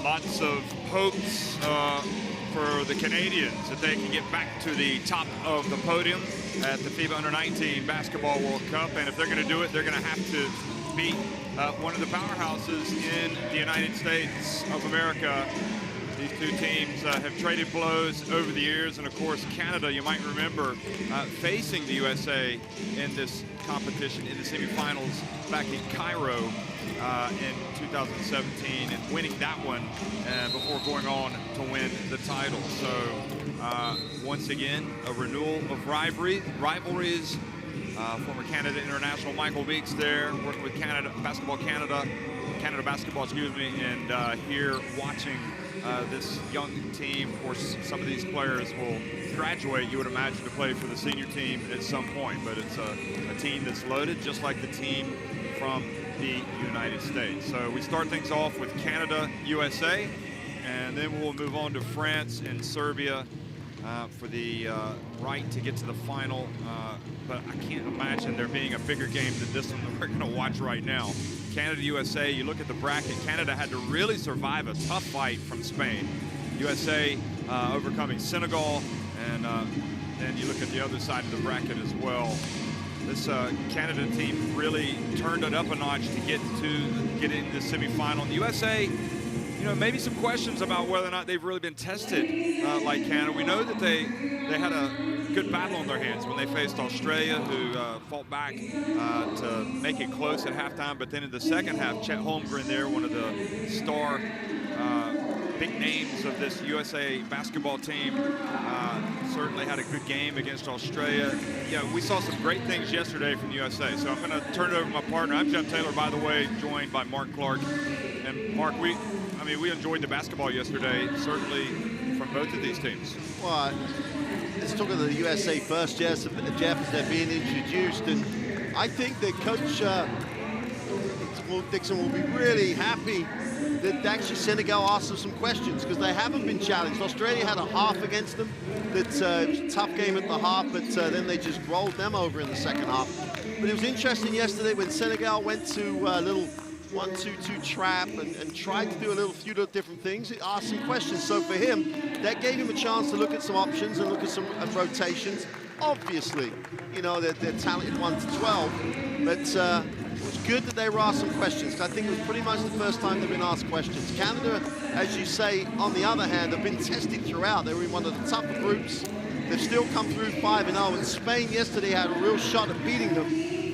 Lots of hopes for the Canadians that they can get back to the top of the podium at the FIBA U19 Basketball World Cup. And if they're going to do it, they're going to have to beat one of the powerhouses in the United States of America. These two teams have traded blows over the years, and of course Canada, you might remember, facing the USA in this competition in the semifinals back in Cairo in 2017 and winning that one before going on to win the title. So once again, a renewal of rivalries. Former Canada international Michael Weeks there, working with Canada Basketball, excuse me, and here watching this young team. Of course, some of these players will graduate, you would imagine, to play for the senior team at some point, but it's a team that's loaded, just like the team from the United States. So we start things off with Canada, USA, and then we'll move on to France and Serbia for the right to get to the final. But I can't imagine there being a bigger game than this one that we're going to watch right now. Canada, USA, you look at the bracket, Canada had to really survive a tough fight from Spain. USA overcoming Senegal, and then you look at the other side of the bracket as well. This Canada team really turned it up a notch to get into the semifinal. The USA, you know, maybe some questions about whether or not they've really been tested like Canada. We know that they had a good battle on their hands when they faced Australia, who fought back to make it close at halftime. But then in the second half, Chet Holmgren there, one of the star big names of this USA basketball team, certainly had a good game against Australia. Yeah, we saw some great things yesterday from the USA. So I'm going to turn it over to my partner. I'm Jeff Taylor, by the way, joined by Mark Clark. And Mark, we enjoyed the basketball yesterday, certainly from both of these teams. Well, let's talk about the USA first, Jeff, as they're being introduced. And I think that Coach Dixon will be really happy that actually Senegal asked them some questions, because they haven't been challenged. Australia had a half against them. It was a tough game at the half, but then they just rolled them over in the second half. But it was interesting yesterday when Senegal went to a little 1-2-2 trap and tried to do a few different things. He asked some questions. So for him, that gave him a chance to look at some options and look at some rotations. Obviously, you know, they're talented 1 to 12, but it was good that they were asked some questions. I think it was pretty much the first time they've been asked questions. Canada, as you say, on the other hand, have been tested throughout. They were in one of the tougher groups. They've still come through 5-0, and Spain yesterday had a real shot at beating them.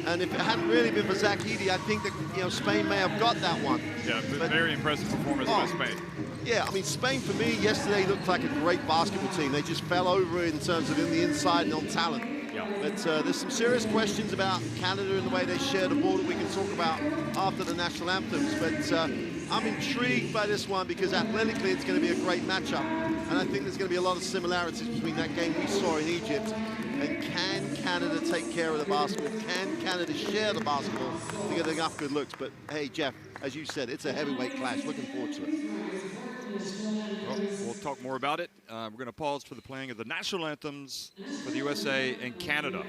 And if it hadn't really been for Zach Edey, I think that, you know, Spain may have got that one. Yeah, but very impressive performance by Spain. Yeah, I mean, Spain for me yesterday looked like a great basketball team. They just fell over in terms of in the inside and on talent. Yeah. But there's some serious questions about Canada and the way they share the ball that we can talk about after the national anthems. But I'm intrigued by this one because athletically it's going to be a great matchup. And I think there's going to be a lot of similarities between that game we saw in Egypt. And can Canada take care of the basketball? Can Canada share the basketball to get enough good looks? But hey, Jeff, as you said, it's a heavyweight clash. Looking forward to it. Well, we'll talk more about it. We're going to pause for the playing of the national anthems for the USA and Canada.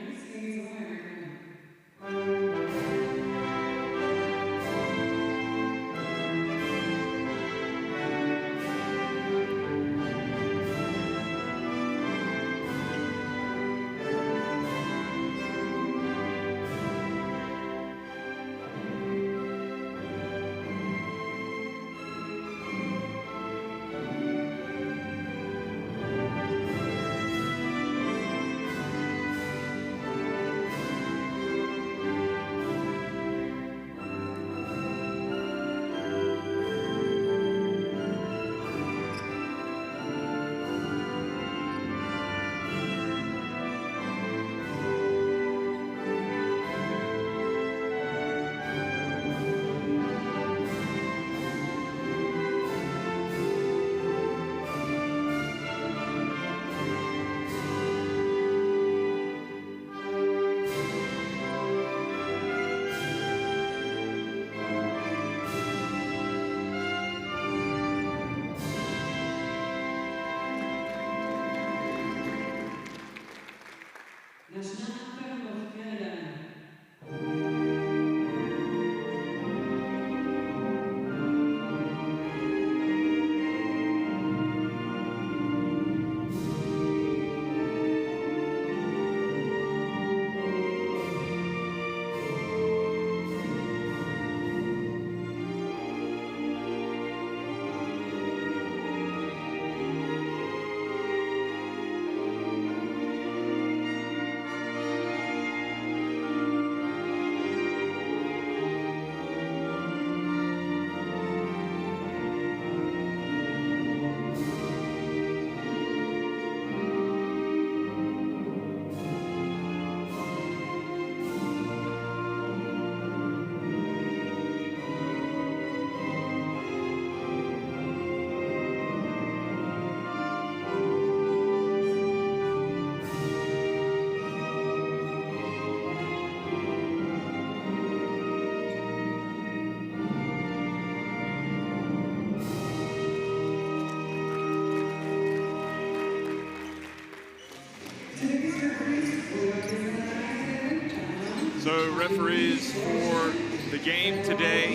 So referees for the game today: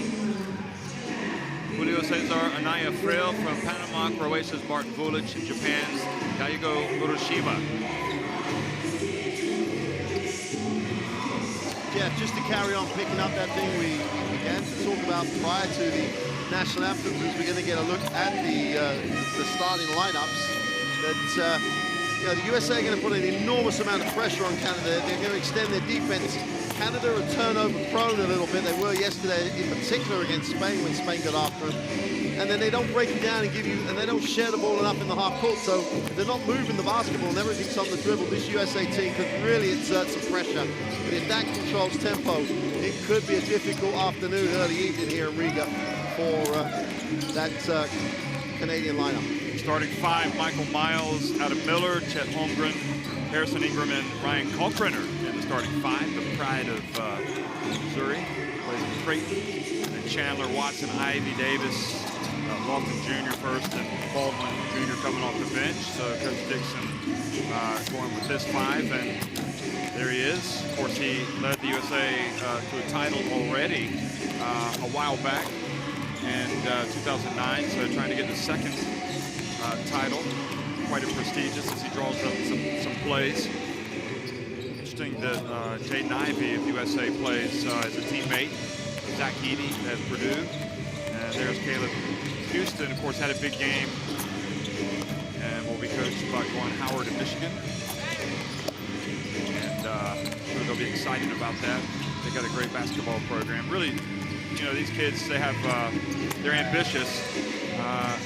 Julio Cesar Anaya Frail from Panama, Croatia's Martin Vulic, Japan's Daigo Uroshima. Yeah, just to carry on picking up that thing we began to talk about prior to the national anthems, as we're going to get a look at the starting lineups. That you know, the USA are going to put an enormous amount of pressure on Canada. They're going to extend their defense. Canada are turnover prone a little bit. They were yesterday, in particular against Spain, when Spain got after them. And then they don't break you down and give you, and they don't share the ball enough in the half court. So if they're not moving the basketball and everything's on the dribble, this USA team could really exert some pressure. But if that controls tempo, it could be a difficult afternoon, early evening here in Riga for that Canadian lineup. Starting five: Michael Miles, Adam Miller, Chet Holmgren, Harrison Ingram, and Ryan Kalkbrenner in the starting five. The pride of Missouri plays in Creighton, and Chandler, Watson, Ivy, Davis, Lofton Jr. first, and Baldwin Jr. coming off the bench. So Coach Dixon going with this five, and there he is. Of course, he led the USA to a title already a while back in 2009, so trying to get the second title. Quite a prestigious as he draws up some plays. Interesting that Jaden Ivey of USA plays as a teammate of Zach Edey at Purdue. And there's Caleb Houston, of course, had a big game and will be coached by Glenn Howard of Michigan. And I'm sure they'll be excited about that. They got a great basketball program. Really, you know, these kids, they're ambitious.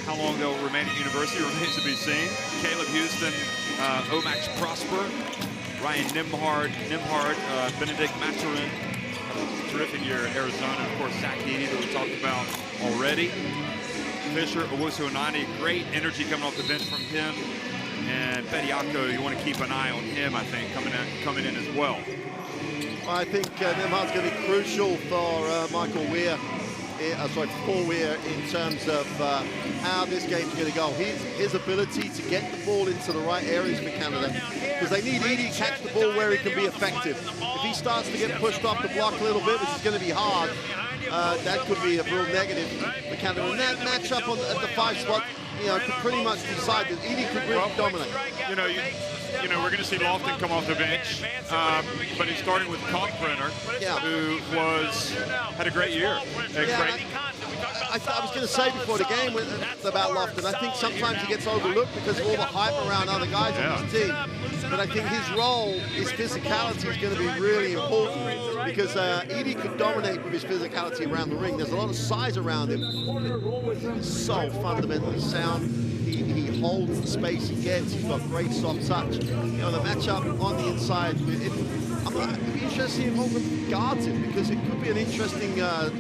How long they'll remain at university remains to be seen. Caleb Houston, Omax Prosper, Ryan Nimhard, Benedict Maturin, terrific year at Arizona. And of course, Zach Edey that we talked about already. Fisher, Owusu-Onani, great energy coming off the bench from him. And Bediako, you want to keep an eye on him, I think, coming in as well. I think Nimhard's going to be crucial for Michael Weir. For Weir in terms of how this game's going to go. His ability to get the ball into the right areas for Canada, because they need Edey to catch the ball where he can be effective. If he starts to get pushed off the block a little bit, which is going to be hard, that could be a real negative for Canada. And that matchup at the 5 spot, you know, could pretty much decide that Edey could really dominate. You know, we're going to see Lofton come off the bench, but he's starting with Kalkbrenner, who had a great year. I was going to say before the game about Lofton, I think sometimes he gets overlooked because of all the hype around other guys on his team. But I think his role, his physicality is going to be really important, because Edey could dominate with his physicality around the ring. There's a lot of size around him. He's so fundamentally sound. He holds the space he gets. He's got great soft touch. You know, the matchup on the inside, it'd be interesting to see if Holmgren guards him, because it could be an interesting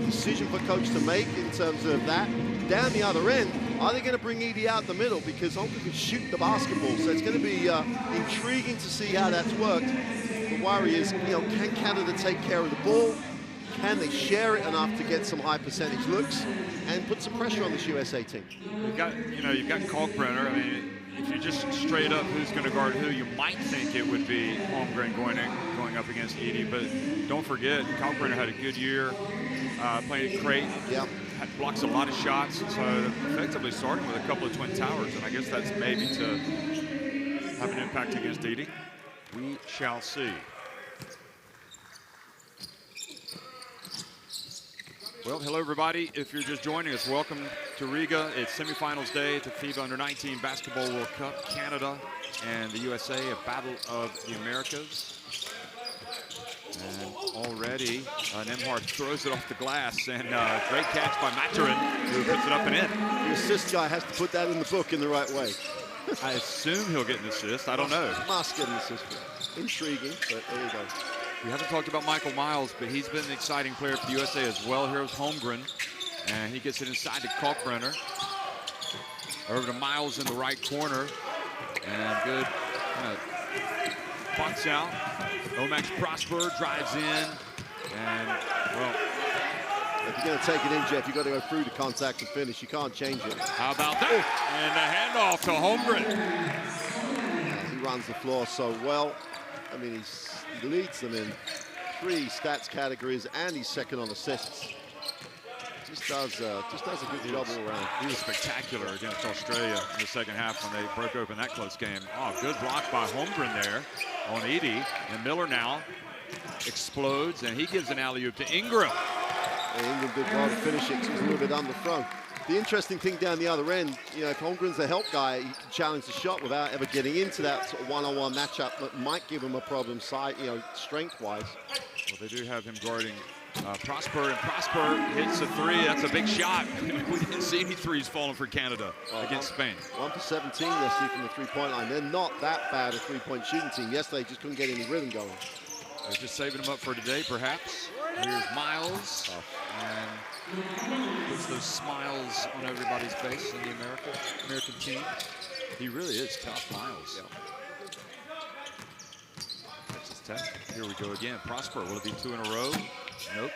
decision for coach to make in terms of that. Down the other end, are they going to bring Edey out the middle? Because Holmgren can shoot the basketball, so it's going to be intriguing to see how that's worked. The worry is, you know, can Canada take care of the ball? Can they share it enough to get some high percentage looks and put some pressure on this USA team? You've got Kalkbrenner. I mean, if you just straight up who's going to guard who, you might think it would be Holmgren going up against Edey. But don't forget, Kalkbrenner had a good year playing at Creighton. Yeah. Blocks a lot of shots, so effectively starting with a couple of twin towers. And I guess that's maybe to have an impact against Edey. We shall see. Well, hello, everybody. If you're just joining us, welcome to Riga. It's semifinals day at the FIBA U19 Basketball World Cup. Canada and the USA, a battle of the Americas. And already, Nimhard throws it off the glass, and great catch by Maturin, who puts it up and in. The assist guy has to put that in the book in the right way. I assume he'll get an assist. I don't know. Must get an assist. Intriguing, but there you go. We haven't talked about Michael Miles, but he's been an exciting player for the USA as well. Here's Holmgren, and he gets it inside to Kalkbrenner. Over to Miles in the right corner, and good box out. Omax Prosper drives in, and, well, if you're going to take it in, Jeff, you've got to go through the contact and finish. You can't change it. How about that? And the handoff to Holmgren. He runs the floor so well. I mean, he leads them in 3 stats categories, and he's second on assists. Just does a good job all around. He was spectacular against Australia in the second half when they broke open that close game. Oh, good block by Holmgren there on Edey. And Miller now explodes, and he gives an alley-oop to Ingram. And Ingram did well to finish it because he was a little bit underthrown. The interesting thing down the other end, you know, if Holmgren's a help guy, he can challenge the shot without ever getting into that sort of one-on-one matchup that might give him a problem, strength-wise. Well, they do have him guarding Prosper, and Prosper hits a 3. That's a big shot. We didn't see any threes falling for Canada against Spain. 1 for 17 yesterday from the three-point line. They're not that bad a three-point shooting team. Yesterday, just couldn't get any rhythm going. They're just saving them up for today, perhaps. Here's Miles, and puts those smiles on everybody's face in the American team. He really is tough, Miles. Yeah. Texas Tech. Here we go again. Prosper, will it be 2 in a row? Nope.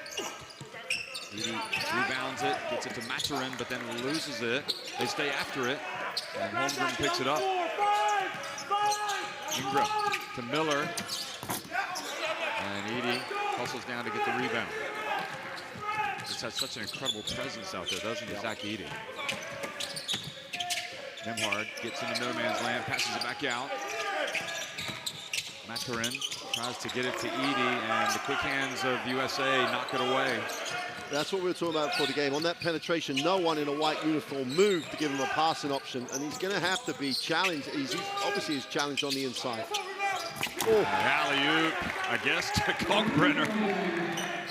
He rebounds it, gets it to Maturin, but then loses it. They stay after it, and Holmgren picks it up. Ingram to Miller. And Edey hustles down to get the rebound. Just has such an incredible presence out there, doesn't he, Zach Edey? Nembhard gets into no man's land, passes it back out. Maturin tries to get it to Edey, and the quick hands of USA knock it away. That's what we were talking about before the game. On that penetration, no one in a white uniform moved to give him a passing option, and he's going to have to be challenged. Obviously he's challenged on the inside. Oh. Alley-oop, I guess, to Kalkbrenner.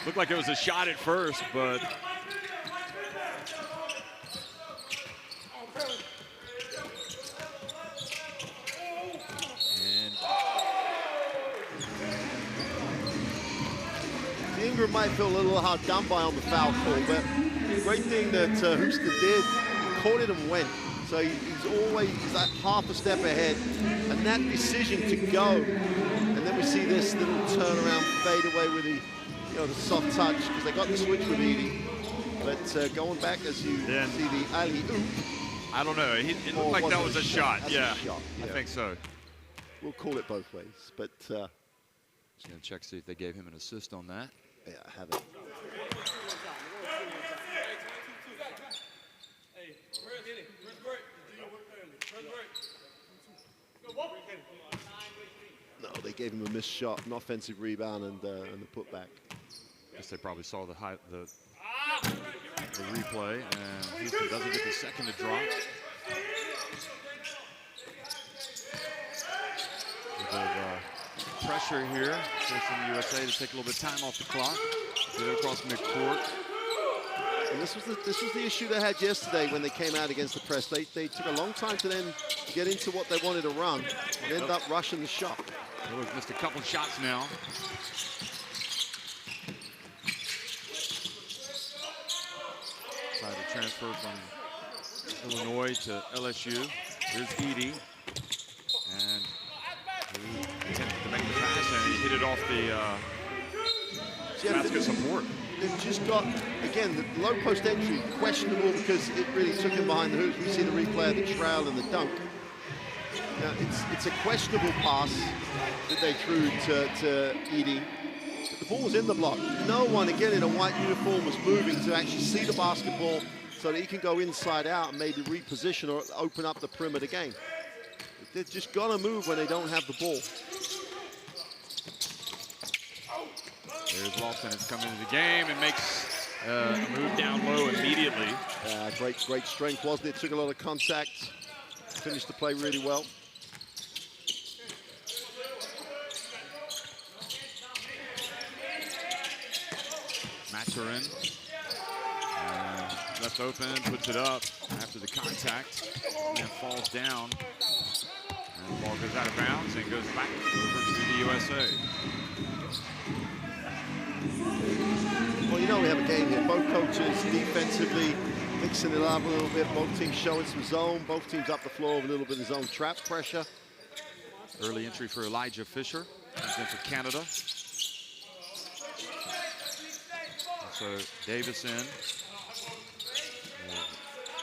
Looked like it was a shot at first, but Ingram might feel a little hard done by on the foul call, but the great thing that Houston did, he caught it and went. So he's like half a step ahead, and that decision to go, and then we see this little turnaround fade away with the soft touch, because they got the switch with Edey. But going back, as you see the alley-oop. I don't know. It looked like that was a shot. Yeah, I think so. We'll call it both ways, but just gonna check see if they gave him an assist on that. Yeah, I haven't. No, they gave him a missed shot, an offensive rebound, and the putback. Guess they probably saw the replay, and Houston doesn't get the second to drop. Pressure here, forcing the USA to take a little bit of time off the clock. Get it across midcourt. And this was the issue they had yesterday when they came out against the press. They took a long time to then get into what they wanted to run and end up rushing the shot. We've missed a couple shots now. Decided to transfer from Illinois to LSU. Here's Edey. And he attempted to make the pass, and he hit it off the basket support. They've just got, again, the low post entry, questionable because it really took him behind the hoops. We see the replay of the trail and the dunk. Now, it's a questionable pass that they threw to Edey. But the ball was in the block. No one, again, in a white uniform was moving to actually see the basketball so that he can go inside out and maybe reposition or open up the perimeter game. They've just got to move when they don't have the ball. There's Lawson has come into the game and makes a move down low immediately. Great strength, wasn't it? Took a lot of contact, finished the play really well. Maturin, left open, puts it up after the contact, and falls down. And the ball goes out of bounds and goes back over to the USA. Well, you know we have a game here. Both coaches defensively mixing it up a little bit. Both teams showing some zone. Both teams up the floor with a little bit of zone trap pressure. Early entry for Elijah Fisher. Comes in for Canada. So Davis in.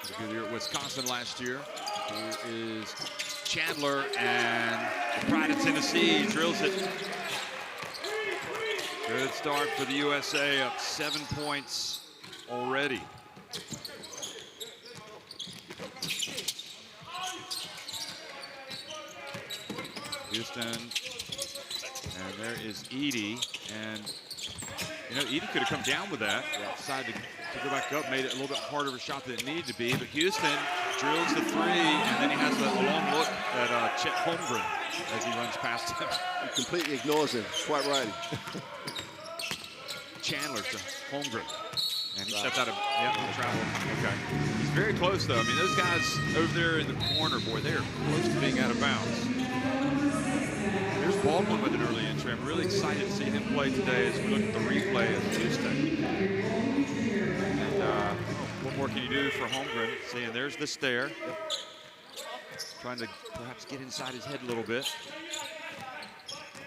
Had a good year at Wisconsin last year. Here is Chandler, and Pride of Tennessee drills it. Good start for the USA, up 7 points already. Houston, and there is Edie, and you know, Edie could have come down with that. Decided to go back up, made it a little bit harder of a shot than it needed to be, but Houston drills the three, and then he has a long look at Chet Holmgren as he runs past him. He completely ignores him, quite right. Chandler to Holmgren, and he stepped out of, he traveled. Okay. He's very close, though. I mean, those guys over there in the corner, boy, they are close to being out of bounds. There's Baldwin with an early entry. I'm really excited to see him play today as we look at the replay of Houston. And what more can you do for Holmgren? See, and there's the stare. Trying to perhaps get inside his head a little bit.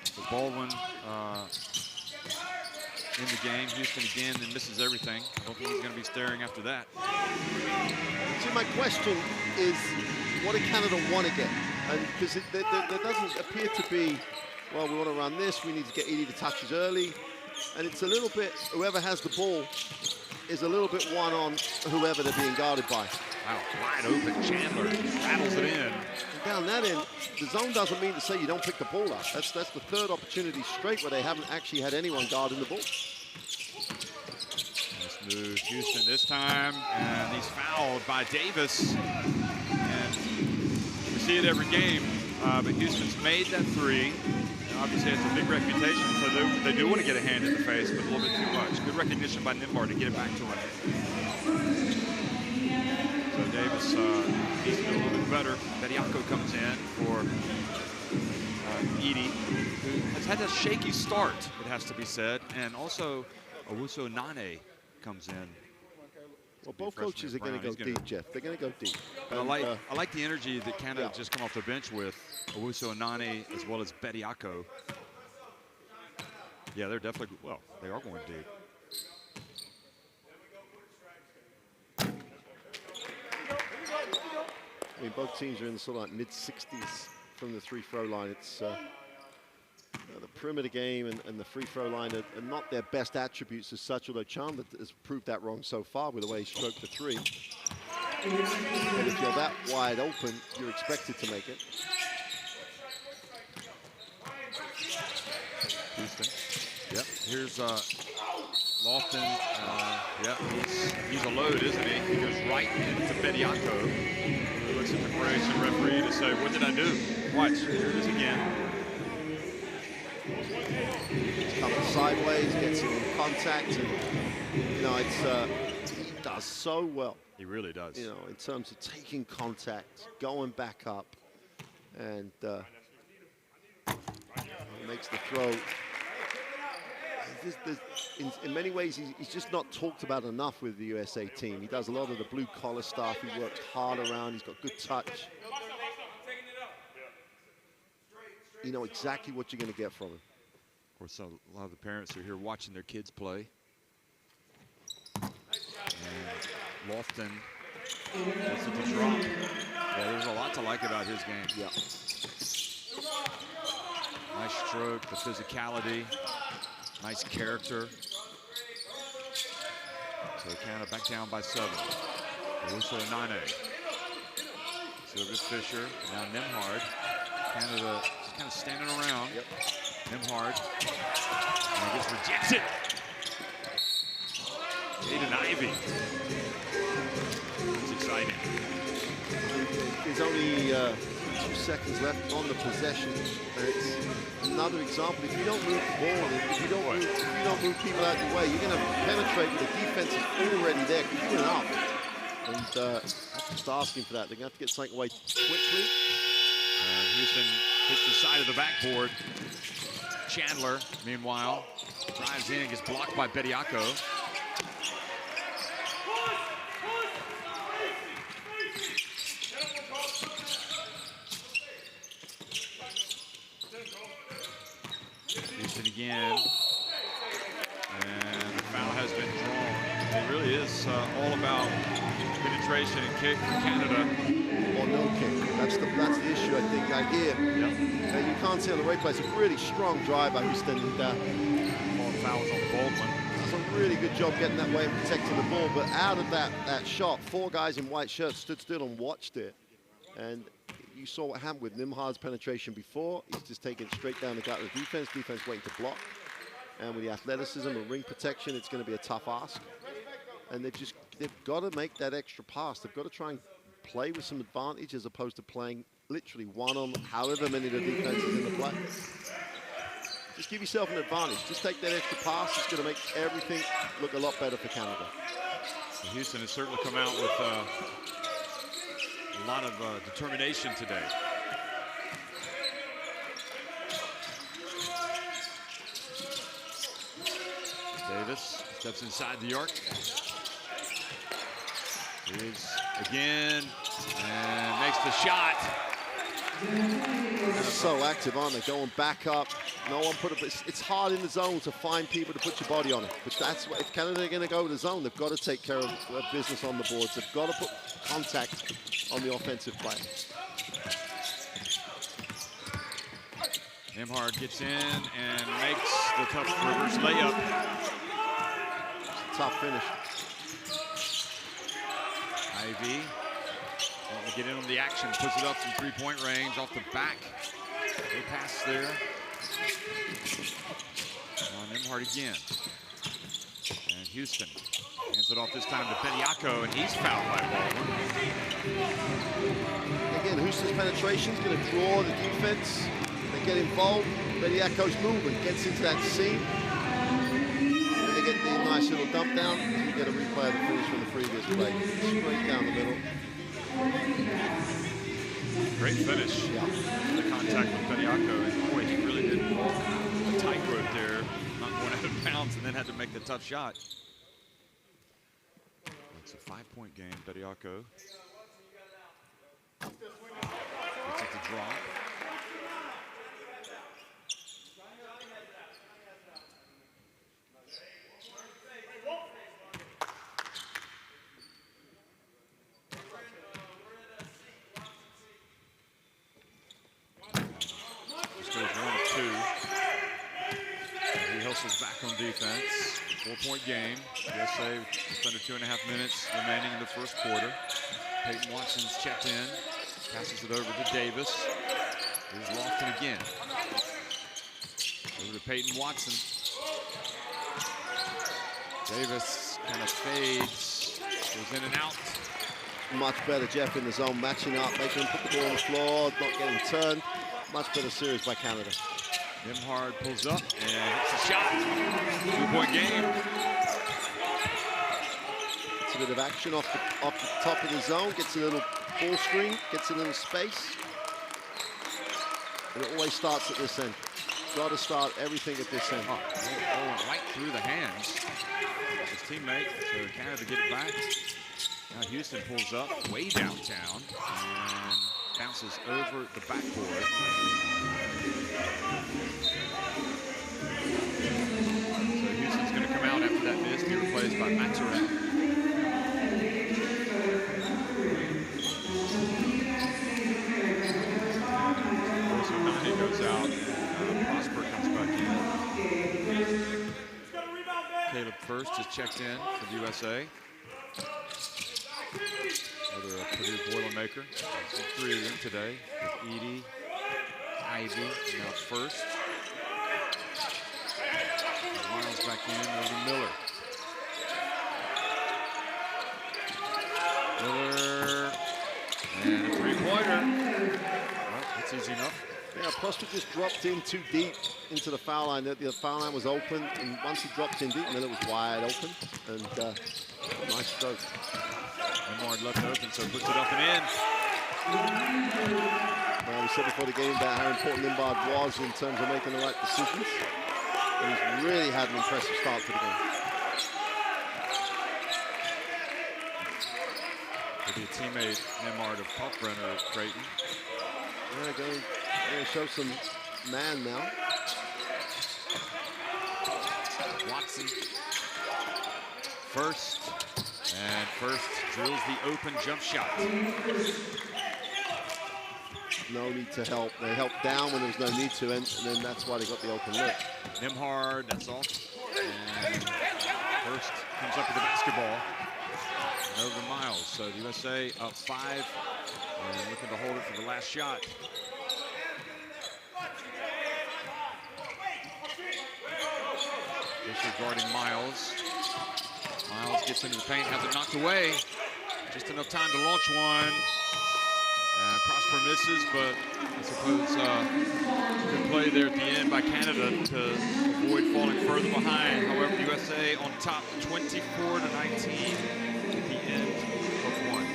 So Baldwin in the game. Houston again and misses everything. I don't think he's going to be staring after that. See, my question is, what did Canada want to get? And because there doesn't appear to be, well, we want to run this, we need to get Edie the touches early. And it's a little bit, whoever has the ball is a little bit one on whoever they're being guarded by. Wow, wide open. Chandler rattles it in. And down that end, the zone doesn't mean to say you don't pick the ball up. That's the third opportunity straight where they haven't actually had anyone guarding the ball. Nice move, Houston this time, and he's fouled by Davis. And we see it every game, but Houston's made that three. Obviously, it's a big reputation, so they do want to get a hand in the face, but a little bit too much. Good recognition by Nembhard to get it back to him. So Davis needs to do a little bit better. Bediako comes in for Edie, who has had a shaky start, it has to be said. And also, Owusu Nane comes in. Well, both coaches are going to go deep, Jeff. They're going to go deep. I like the energy that Canada just come off the bench with. Owusu Nane as well as Bediako. Yeah, they're definitely, well, they are going deep. I mean, both teams are in the sort of like mid-60s from the free-throw line. It's the perimeter game and the free-throw line are not their best attributes as such, although Chandler has proved that wrong so far with the way he stroked the three. But if you're that wide open, you're expected to make it. Houston. Yep, here's Lofton. Yep, he's a load, isn't he? He goes right into Bediako. He looks at the Croatian referee to say, what did I do? Watch, here it is again. He's coming sideways, gets him in contact, and you know, he does so well. He really does. You know, in terms of taking contact, going back up, and makes the throw. In many ways, he's just not talked about enough with the USA team. He does a lot of the blue-collar stuff. He works hard around. He's got good touch. You know exactly what you're going to get from him. Of course, a lot of the parents are here watching their kids play. And Lofton gets it to drop. Yeah, there's a lot to like about his game. Yeah. Nice stroke, the physicality, nice character. So Canada back down by 7. Owusu Nane. Silvers Fisher, now Nembhard. Canada just kind of standing around. Yep. Nembhard. And he gets rejected. Jaden Ivey. It's exciting. There's only 2 seconds left on the possession. And it's another example. If you don't move the ball, if you don't move people out of your way, you're going to penetrate with the defense is already there, queuing up. And that's just asking for that. They're going to have to get something away quickly. Houston hits the side of the backboard. Chandler, meanwhile, drives in and gets blocked by Bediako. Houston again. And the foul has been drawn. It really is all about penetration and kick for Canada. Or no kick. That's the issue, I think, here. Yep. You can't see on the replay. It's a really strong drive by Houston. Foul really good job getting that way and protecting the ball. But out of that shot, 4 guys in white shirts stood still and watched it. And you saw what happened with Nimhard's penetration before. He's just taking it straight down the gut of the defense. Defense waiting to block. And with the athleticism and ring protection, it's going to be a tough ask. And they've got to make that extra pass. They've got to try and play with some advantage as opposed to playing literally one on however many of the defenses in the play. Just give yourself an advantage. Just take that extra pass. It's going to make everything look a lot better for Canada. So Houston has certainly come out with a lot of determination today. Davis steps inside the arc. Is again and makes the shot. They're so active, aren't they? Going back up. No one put it. It's hard in the zone to find people to put your body on it. But that's what, if Canada are going to go to the zone, they've got to take care of business on the boards. They've got to put contact on the offensive play. Nimhard gets in and makes the tough reverse layup. Tough finish. Ivy wanting to get in on the action, puts it up from three-point range off the back. No pass there. On Nimhard again. And Houston hands it off this time to Bediako, and he's fouled by Baldwin. Again, Houston's penetration is going to draw the defense. They get involved. Bediako's movement gets into that seam. And they get the nice little dump down. You get a replay of the finish from the previous play. Straight down the middle. Great finish. Yeah. The contact with Bediako, and boy, he really did walk a tightrope there, not going out of bounds, and then had to make the tough shot. It's a 5-point game. Bediako gets it to drop. Back on defense. 4-point game. USA just under 2.5 minutes remaining in the first quarter. Peyton Watson's checked in. Passes it over to Davis. Here's Lofton again. Over to Peyton Watson. Davis kind of fades. Goes in and out. Much better, Jeff, in the zone, matching up, making him put the ball on the floor, not getting turned. Much better series by Canada. Nimhard pulls up and hits a shot. 2-point game. It's a bit of action off the top of the zone. Gets a little ball screen, gets a little space. And it always starts at this end. Got to start everything at this end. Oh, right through the hands of his teammate. So Canada get it back. Now Houston pulls up way downtown and bounces over the backboard. So Houston's going to come out after that miss, be replaced by Maturin. So Nani goes out, Prosper comes back in. Caleb First is checked in for the USA. Another Purdue Boilermaker. 3 of them today with Edie, Ivy, now First. Miles back in, over Miller. Miller, and a three-pointer. Well, that's easy enough. Yeah, Prosper just dropped in too deep into the foul line. The foul line was open, and once he dropped in deep, Miller was wide open. And nice stroke. Nimhard left open, so puts it up and in. Well, we said before the game about how important Nimhard was in terms of making the right decisions. And he's really had an impressive start to the game. Could be a teammate, Nimhard, of Kalkbrenner at Creighton. Yeah, going to show some man now. Watson. First. And First drills the open jump shot. No need to help. They helped down when there was no need to, and then that's why they got the open look. Nimhard, that's off. And comes up with the basketball. Over Miles. So the USA up 5 and looking to hold it for the last shot. Disregarding Miles. Miles gets into the paint, has it knocked away. Just enough time to launch one. And Prosper misses, but I suppose good play there at the end by Canada to avoid falling further behind. However, USA on top 24-19 at the end of 1.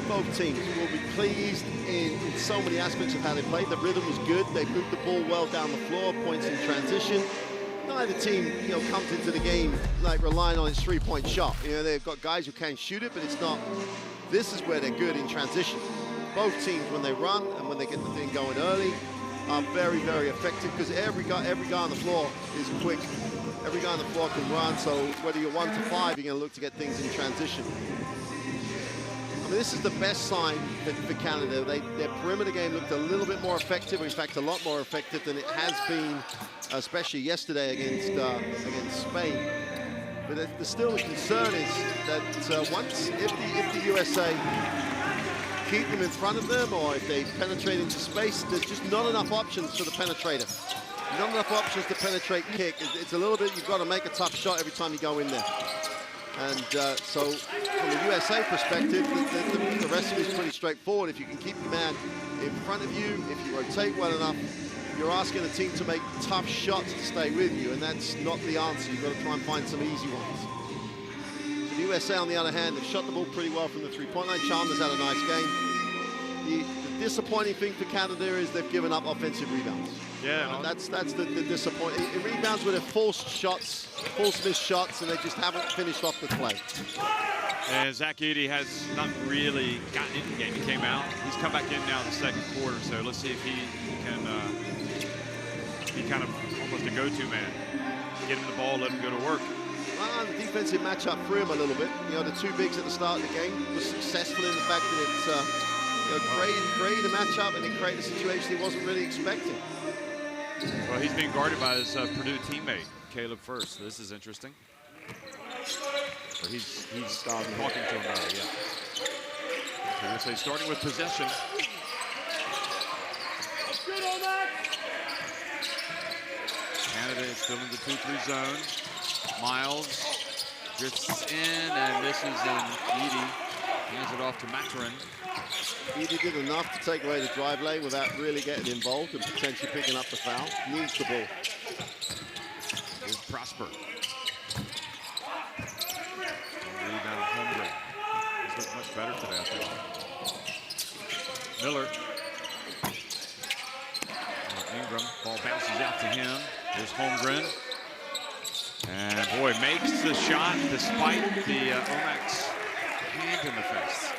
Both teams will be pleased in so many aspects of how they played. The rhythm was good. They moved the ball well down the floor, points in transition. Neither team, comes into the game like relying on its three-point shot. They've got guys who can shoot it, but it's not. This is where they're good in transition. Both teams, when they run and when they get the thing going early, are very, very effective because every guy on the floor is quick. Every guy on the floor can run. So whether you're 1 to 5, you're going to look to get things in transition. This is the best sign for Canada. Their perimeter game looked a little bit more effective, in fact, a lot more effective than it has been, especially yesterday against Spain. But still the concern is that if the USA keep them in front of them or if they penetrate into space, there's just not enough options for the penetrator. Not enough options to penetrate kick. It's a little bit, you've got to make a tough shot every time you go in there. And so from the USA perspective, the rest of it is pretty straightforward. If you can keep your man in front of you, if you rotate well enough, you're asking the team to make tough shots to stay with you, and that's not the answer. You've got to try and find some easy ones. The USA, on the other hand, have shot the ball pretty well from the three-point line. Chalmers had a nice game. The disappointing thing for Canada is they've given up offensive rebounds. Yeah, that's the disappointing. It rebounds with their forced shots, false missed shots, and they just haven't finished off the play. And Zach Edey has not really gotten into the game. He came out. He's come back in now in the second quarter. So let's see if he can be kind of almost a go-to man. Get him the ball, let him go to work. The defensive matchup for him a little bit. The two bigs at the start of the game was successful in the fact that it's created a matchup and it created a situation he wasn't really expecting. Well, he's being guarded by his Purdue teammate, Caleb First. So this is interesting. Or he's talking to him about it, yeah. So we'll say starting with possession. Canada is still in the 2-3 zone. Miles drifts in and misses, and Edey hands it off to Maturin. Edey did enough to take away the drive lane without really getting involved and potentially picking up the foul. Needs the ball. Here's Prosper. Rebound Holmgren. He's looked much better today, I think. Miller. Ingram. Ball bounces out to him. There's Holmgren. And boy, makes the shot despite the Omac's hand in the face.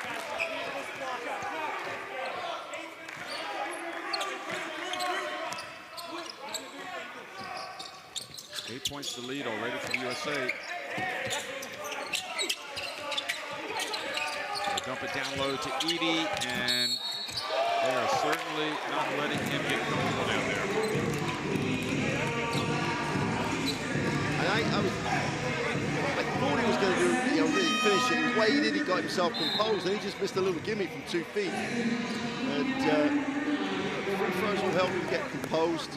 8 points to lead already for the USA. They dump it down low to Edey, and they are certainly not letting him get comfortable down there. I thought he was going to do, really finish it. He waited, he got himself composed, and he just missed a little gimme from 2 feet. And free throws will help him get composed.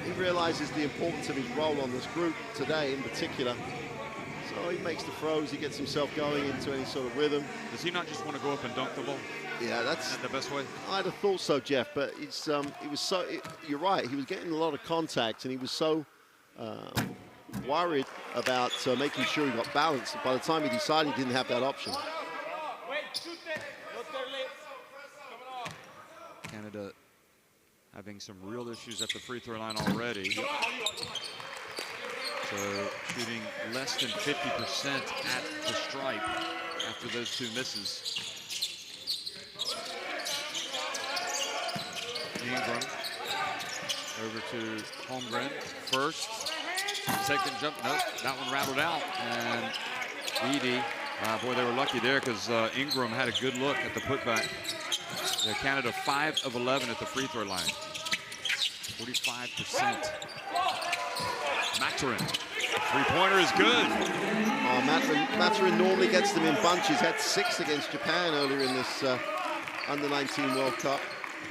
He realizes the importance of his role on this group today in particular. So he makes the throws, he gets himself going into any sort of rhythm. Does he not just want to go up and dunk the ball? Yeah, that's the best way. I'd have thought so, Jeff, but you're right, he was getting a lot of contact and he was so worried about making sure he got balanced. By the time he decided he didn't have that option. Canada having some real issues at the free throw line already. So shooting less than 50% at the stripe after those 2 misses. Ingram over to Holmgren. First, second jump, nope, that one rattled out. And Edey Boy, they were lucky there because Ingram had a good look at the putback. Canada 5 of 11 at the free throw line. 45%. Maturin. Three-pointer is good. Maturin normally gets them in bunches. Had 6 against Japan earlier in this Under-19 World Cup.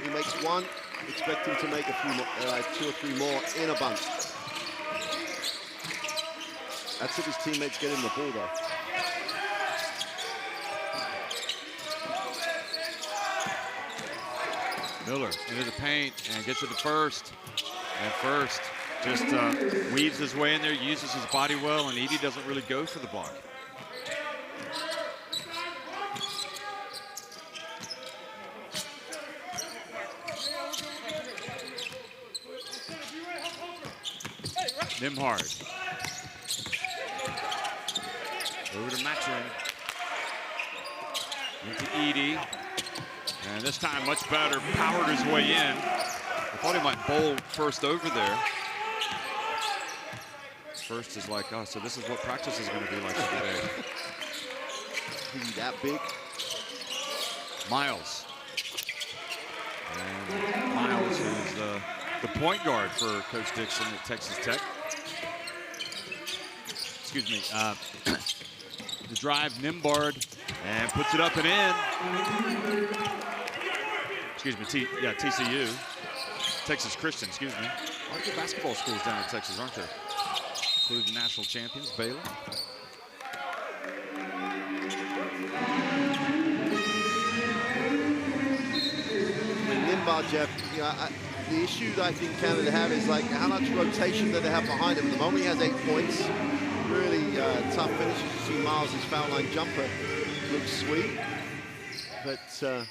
He makes 1. Expect him to make a few more, 2 or 3 more in a bunch. That's if his teammates get him the ball, though. Miller into the paint and gets it to First. And First just weaves his way in there, uses his body well, and Edey doesn't really go for the block. Nembhard. Over to Maturin. Into Edey. And this time much better, powered his way in. I thought he might bowl First over there. First is like, oh, so this is what practice is going to be like today. Is he that big? Miles. And Miles is the point guard for Coach Dixon at Texas Tech. Excuse me. The drive, Nembhard, and puts it up and in. Excuse me, TCU. Texas Christian, excuse me. A lot of good basketball schools down in Texas, aren't there? Including the national champions, Baylor. Nembhard, Jeff, you know, the issue that I think Canada have is like how much rotation that they have behind him. At the moment he has 8 points. Really tough finishes. You see Miles' foul line jumper looks sweet. But it's a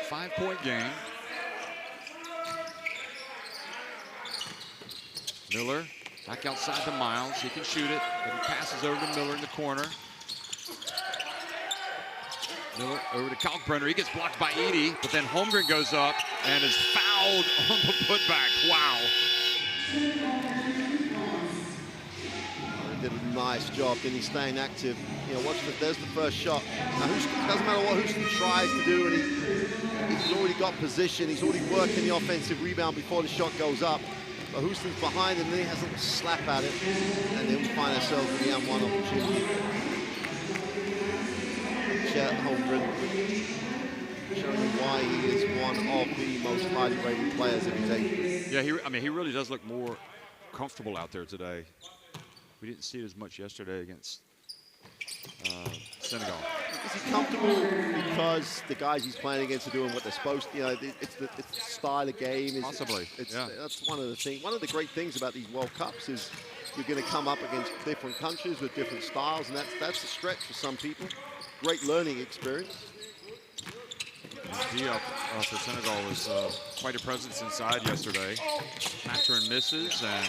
5-point game. Miller back outside to Miles. He can shoot it, but he passes over to Miller in the corner. Miller over to Kalkbrenner. He gets blocked by Edey, but then Holmgren goes up and is fouled on the putback. Wow. Did a nice job, didn't he, staying active. You know, there's the first shot. Now, doesn't matter what Houston tries to do, and he's already got position. He's already working the offensive rebound before the shot goes up. But Houston's behind him, and then he has a little slap at it. And then we find ourselves with the M1 opportunity. Chet Holmgren showing you why he is one of the most highly rated players of his age. Yeah, he really does look more comfortable out there today. We didn't see it as much yesterday against Senegal. Is he comfortable because the guys he's playing against are doing what they're supposed to? You know, it's the style of game. Possibly, yeah. That's one of the things. One of the great things about these World Cups is you're going to come up against different countries with different styles, and that's a stretch for some people. Great learning experience. Diop for Senegal was quite a presence inside yesterday. Maturin misses, and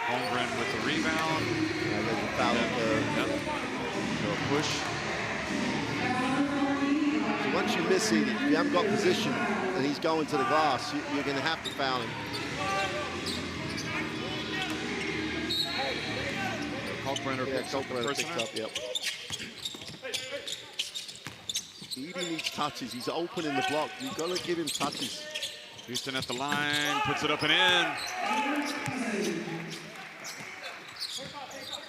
Holmgren with the rebound. Yeah, there's a foul yep. So a push. So once you miss it, if you haven't got position and he's going to the glass, you're going to have to foul him. Kalkbrenner picks up the prisoner. Yep. Edey needs touches. He's open in the block. You've got to give him touches. Houston at the line, puts it up and in.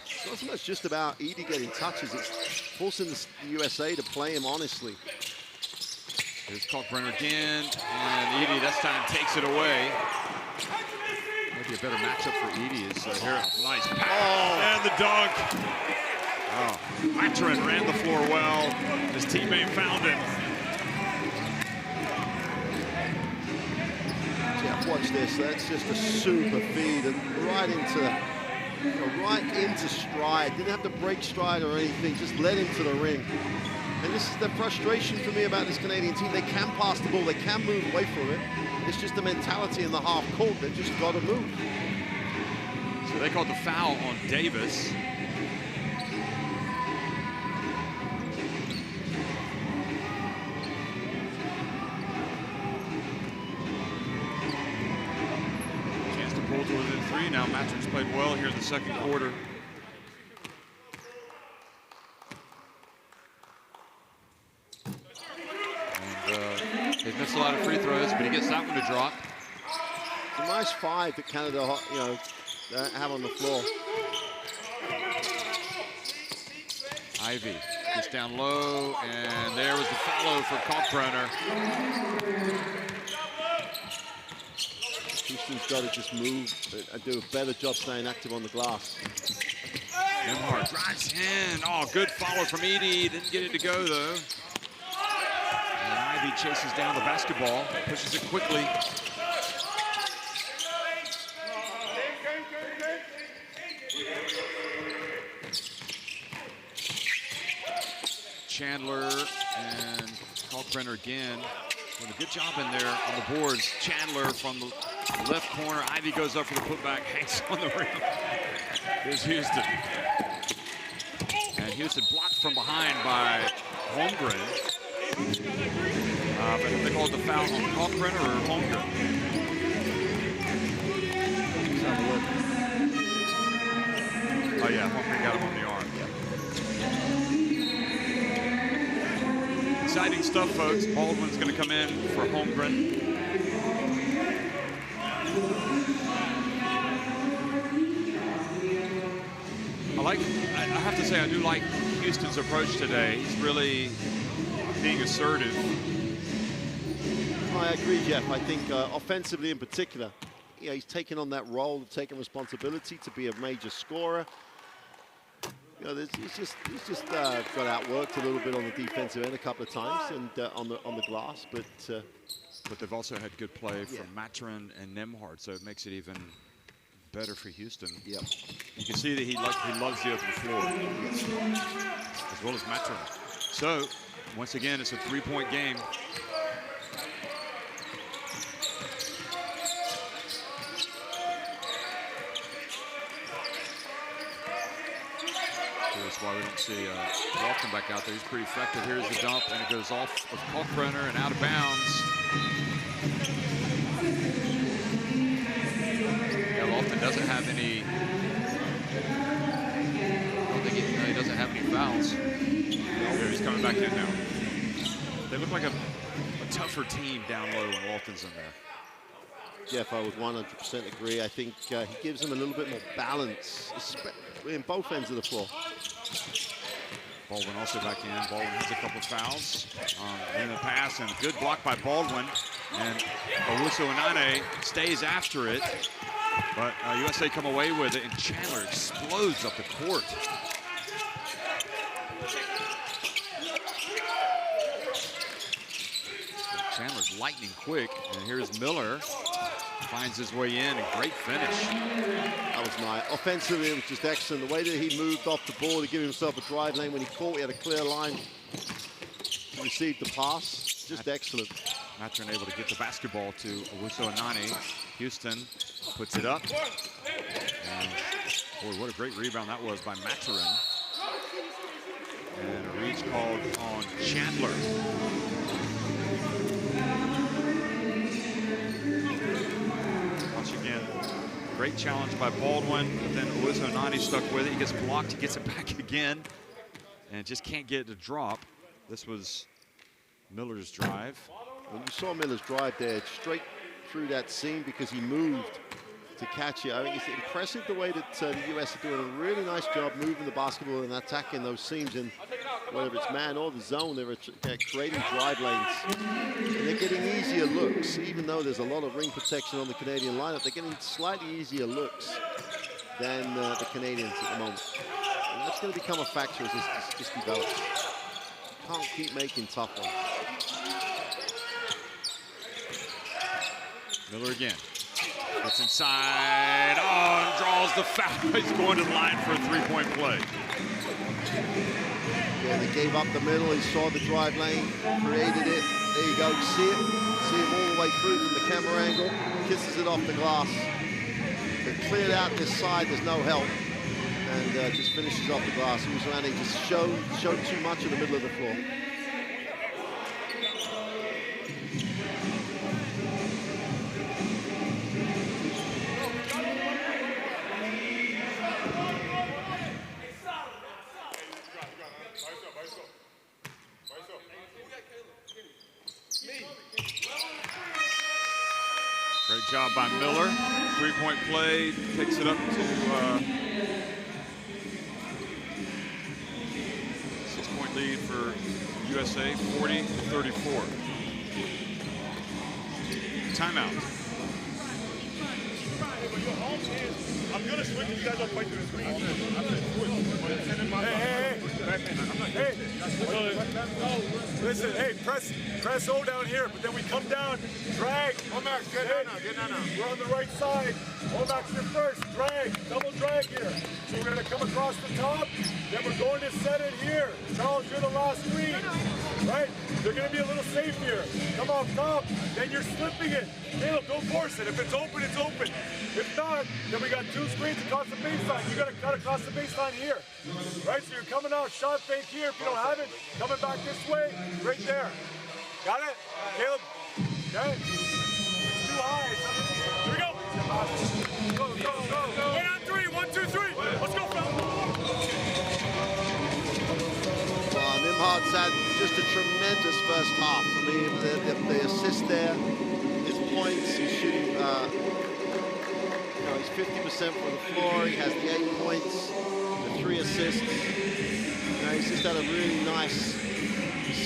It's not so much just about Edey getting touches. It's forcing the USA to play him honestly. Here's Kalkbrenner again, and Edey this time takes it away. Maybe a better matchup for Edey is here. Nice pass, and the dunk. Oh, Maturin ran the floor well. His teammate found him. Yeah, watch this. That's just a super feed and right into stride. Didn't have to break stride or anything. Just led him to the ring. And this is the frustration for me about this Canadian team. They can pass the ball. They can move away from it. It's just the mentality in the half court. They've just got to move. So they called the foul on Davis. Pulled to within 3 now. Maturin's played well here in the second quarter. He's missed a lot of free throws, but he gets that one to drop. It's a nice 5 that Canada, have on the floor. Ivy gets down low, and there was the follow for Kalkbrenner. Houston's got to just move and do a better job staying active on the glass. Nembhard drives in. Oh, good follow from Edey. Didn't get it to go, though. And Ivy chases down the basketball, pushes it quickly. Chandler and Kalkbrenner again. Doing a good job in there on the boards. Chandler from the left corner. Ivy goes up for the putback, hangs on the rim. Here's Houston. And Houston blocked from behind by Holmgren. But they called the foul on Kalkbrenner or Holmgren? Oh yeah, Holmgren got him on the arm. Exciting stuff, folks. Baldwin's going to come in for Holmgren. I have to say, I do like Houston's approach today. He's really being assertive. I agree, Jeff. I think offensively in particular, he's taken on that role of taking responsibility to be a major scorer. He's just got outworked a little bit on the defensive end a couple of times and on the glass, but they've also had good play from Mathurin and Nembhard, so it makes it even better for Houston. Yep. You can see that he loves the open floor, as well as Mathurin. So once again, it's a 3-point game. That's why we don't see Lofton back out there. He's pretty effective. Here's the dump, and it goes off of Kalkbrenner and out of bounds. Yeah, Lofton doesn't have any. I don't think he doesn't have any fouls. No, he's coming back in now. They look like a tougher team down low when Lofton's in there. Jeff, I would 100% agree. I think he gives them a little bit more balance in both ends of the floor. Baldwin also back in. Baldwin has a couple of fouls in the pass, and a good block by Baldwin. And Owusu-Onane stays after it, but USA come away with it, and Chandler explodes up the court. Chandler's lightning quick, and here's Miller. Finds his way in, and great finish. That was nice. Offensively, it was just excellent. The way that he moved off the ball to give himself a drive lane when he caught, he had a clear line to receive the pass. Just excellent. Mathurin able to get the basketball to Owusu-Onane. Houston puts it up. And boy, what a great rebound that was by Mathurin. And a reach called on Chandler. Once again, great challenge by Baldwin, but then Owusu-Onane stuck with it. He gets blocked, he gets it back again, and just can't get it to drop. This was Miller's drive. When you saw Miller's drive there, straight through that seam because he moved to catch it. I think it's impressive the way that the US are doing a really nice job moving the basketball and attacking those seams. And whether it's man or the zone, they're creating drive lanes. And they're getting easier looks, even though there's a lot of ring protection on the Canadian lineup. They're getting slightly easier looks than the Canadians at the moment. And that's going to become a factor as this develops. Can't keep making tough ones. Miller again. Gets inside. Oh, and draws the foul. He's going to the line for a three-point play. Yeah, they gave up the middle. He saw the drive lane, created it. There you go. See it? See him all the way through from the camera angle. Kisses it off the glass. They cleared out this side. There's no help. And just finishes off the glass. Owusu-Onane just showed too much in the middle of the floor. job by Miller. Three-point play, takes it up to 6-point lead for USA, 40-34. Timeout. I'm gonna switch if you guys don't play through the screen. Hey. Listen, hey, press O down here, but then we come down, drag. Omax, get down now. We're on the right side. Omax, you're first. Drag, double drag here. So we're gonna come across the top, then we're going to set it here. Charles, you're the last screen, right? They're gonna be a little safe here. Come off top, then you're slipping it. Caleb, don't force it. If it's open, it's open. If not, then we got two screens across the baseline. You gotta cut across the baseline here. Right, so you're coming out, shot fake here. If you don't have it, coming back this way, right there. Got it? Caleb, okay? It's too high. Here we go. Go. 1 on 3, 1, 2, 3. Let's go, Phil. Well, Nimhard's had just a tremendous first half. I mean, the assist there, his points, he's shooting, he's 50% from the floor. He has the 8 points, the 3 assists. He's just had a really nice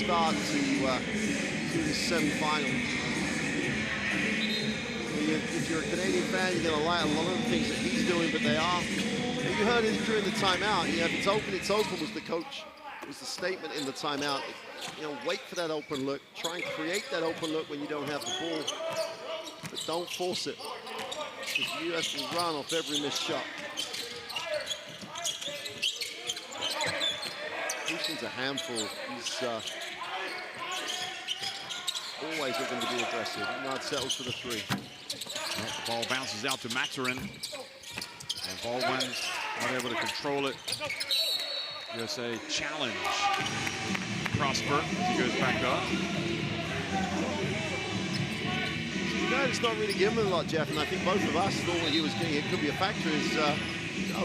start to the semi-finals. If you're a Canadian fan, you're going to like a lot of the things that he's doing, but they are. You heard it during the timeout. If it's open, was the statement in the timeout. Wait for that open look. Try and create that open look when you don't have the ball, but don't force it. Because the U.S. will run off every missed shot. Houston's a handful. He's always looking to be aggressive. Nard settles for the 3. The ball bounces out to Maturin. And Baldwin's not able to control it. USA challenge. Prosper as he goes back up. It's not really given him a lot, Jeff, and I think both of us thought what he was getting. It could be a factor is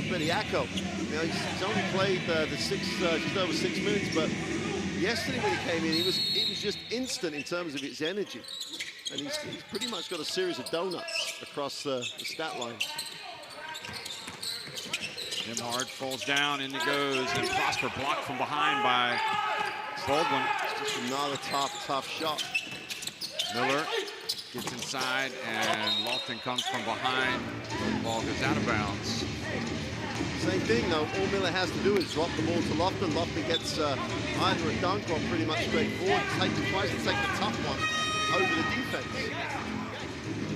Bediako. He's only played just over 6 minutes, but yesterday when he came in, it was just instant in terms of its energy, and he's pretty much got a series of donuts across the stat line. Nimhard falls down, in it goes, and Prosper blocked from behind by Baldwin. It's just another tough shot. Miller gets inside, and Lofton comes from behind. The ball goes out of bounds. Same thing, though. All Miller has to do is drop the ball to Lofton. Lofton gets either a dunk or pretty much straightforward. Tries to take the tough one over the defense.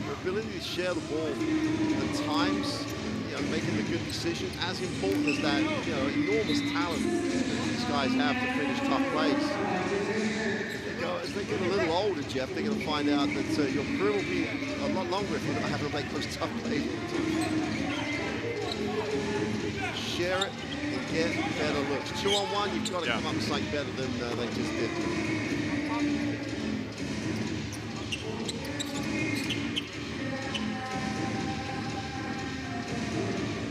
The ability to share the ball at times, making a good decision, as important as that, enormous talent that these guys have to finish tough plays. As they get a little older, Jeff, they're going to find out that your career will be a lot longer if you're going to have to make those tough plays all the time. Share it and get better looks. 2-on-1, you've got to come up with something better than they just did.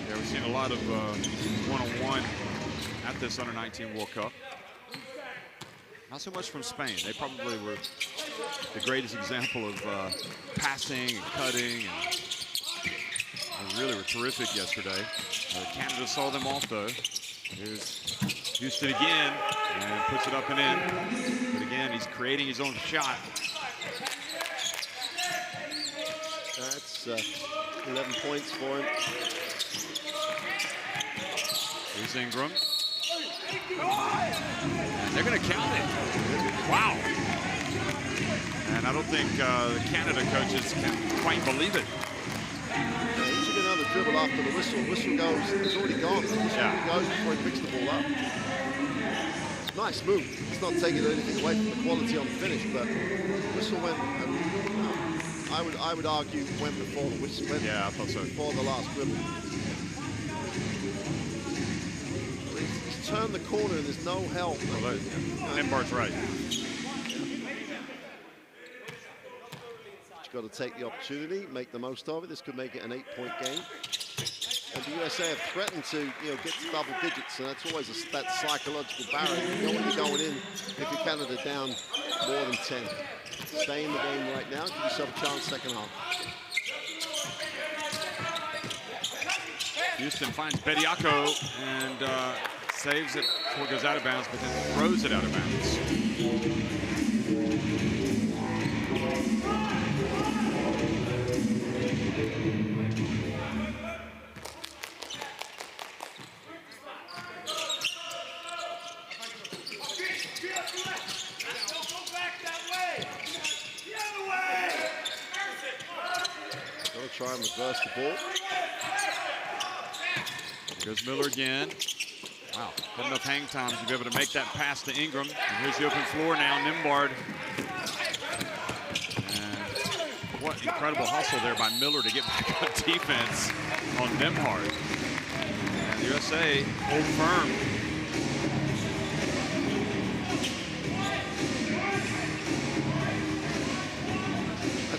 Yeah, we've seen a lot of one-on-one at this Under-19 World Cup. Not so much from Spain. They probably were the greatest example of passing and cutting, and really were terrific yesterday. Canada saw them off, though. Here's Houston again, and puts it up and in. But again, he's creating his own shot. That's 11 points for him. Here's Ingram. And they're going to count it. Wow. And I don't think the Canada coaches can quite believe it. He took another dribble after the whistle. Whistle goes, it's already gone. The whistle goes before he picks the ball up. Nice move. It's not taking anything away from the quality on the finish, but whistle went, I would argue, went before the whistle went. Yeah, I thought so. Before the last dribble. He's turned the corner and there's no help. Well, Nimhard's right. Got to take the opportunity, make the most of it. This could make it an 8-point game. And the USA have threatened to, get to double digits, and that's always that psychological barrier. You know when you're going in, if you're Canada down more than 10. Stay in the game right now, give yourself a chance second half. Houston finds Bediako and saves it before it goes out of bounds, but then throws it out of bounds. Try and reverse the ball. Goes Miller again. Wow, not enough hang time to be able to make that pass to Ingram. And here's the open floor now, Nembhard. And what incredible hustle there by Miller to get back on defense on Nembhard. And USA hold firm.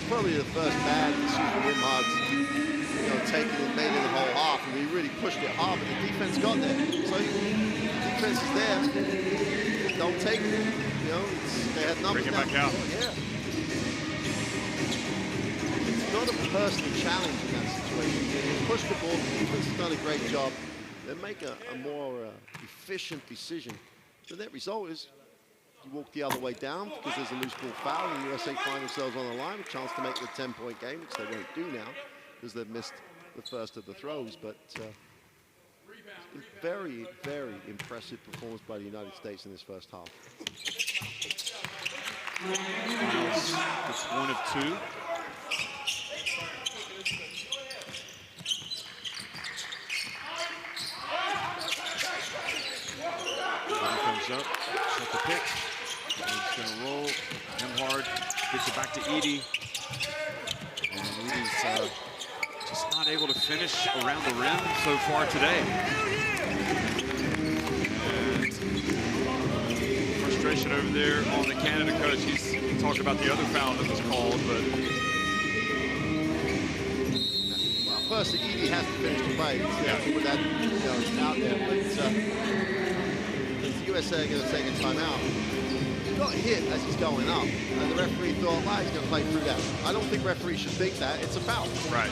Probably the first bad decision Nembhard's taken and made in the whole half. And he really pushed it hard, but the defense got there. So the defense is there. Don't take it. They had numbers. Bring it back out. Yeah. It's not a personal challenge in that situation. They push the ball. The defense has done a great job. They make a more efficient decision. The net result is you walk the other way down because there's a loose ball foul, and USA find themselves on the line, a chance to make the 10-point game, which they won't do now because they've missed the first of the throws. But very, very impressive performance by the United States in this first half. It's 1 of 2. Comes up, set the pick. He's going to roll. Nembhard gets it back to Edey. And Edey's just not able to finish around the rim so far today. And frustration over there on the Canada coach. He's talked about the other foul that was called, but... Well, first, Edey has to finish the play. With that, out there. But the USA are going to take a timeout. He got hit as he's going up, and the referee thought, he's going to play through that. I don't think referees should think that. It's a foul. Right.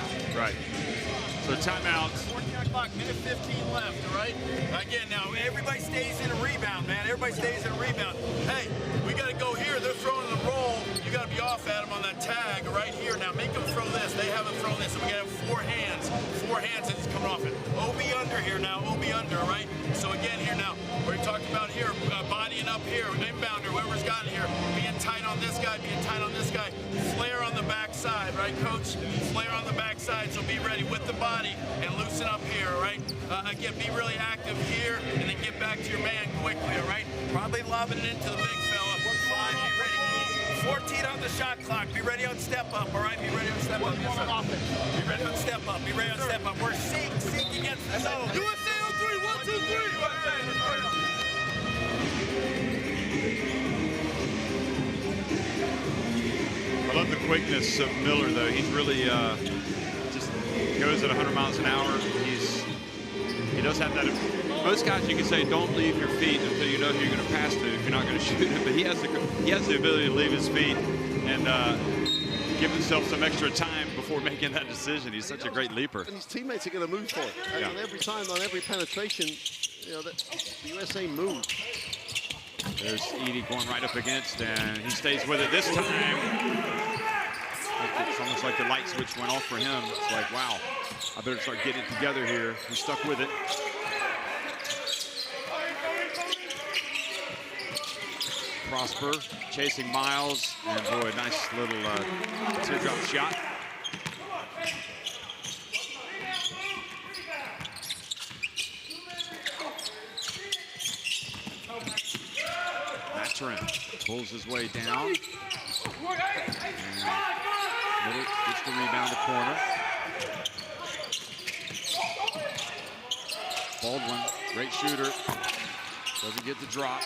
So timeout. 14 o'clock, minute 15 left, all right? Again, now, everybody stays in a rebound, man. Everybody stays in a rebound. Hey, we got to go here. They're throwing the roll. You got to be off at them on that tag right here. Now, make them throw this. They haven't thrown this, so we got to have 4 hands. 4 hands, and it's coming off it. OB under here now, OB under, all right? So again, here now, we're talking about here, bodying up here, inbounder, whoever's got it here, being tight on this guy, being tight on this guy. Flare on the backside, right, coach? Flare on the backside, so be ready with the body and loosen up here, all right? Again, be really active here, and then get back to your man quickly, all right? Probably lobbing it into the big fella. 5, be ready. 14 on the shot clock. Be ready on step up, all right? Be ready on step up. Yes, sir. Be ready on step up. Be ready on step up. We're seeking against the zone. USA on 3. 1, 2, 3. I love the quickness of Miller, though. He's really just goes at 100 miles an hour. He does have that. Most guys, you can say, don't leave your feet until you know who you're going to pass to if you're not going to shoot it. But he has the ability to leave his feet and give himself some extra time before making that decision. He's such a great leaper. And his teammates are going to move for it. And on every time, on every penetration, the USA moves. There's Edey going right up against, and he stays with it this time. It's almost like the light switch went off for him. It's like, wow, I better start getting it together here. He's stuck with it. Prosper chasing Miles, and boy, nice little teardrop shot. Maturin pulls his way down. Middle gets the rebound to corner. Baldwin, great shooter, doesn't get the drop.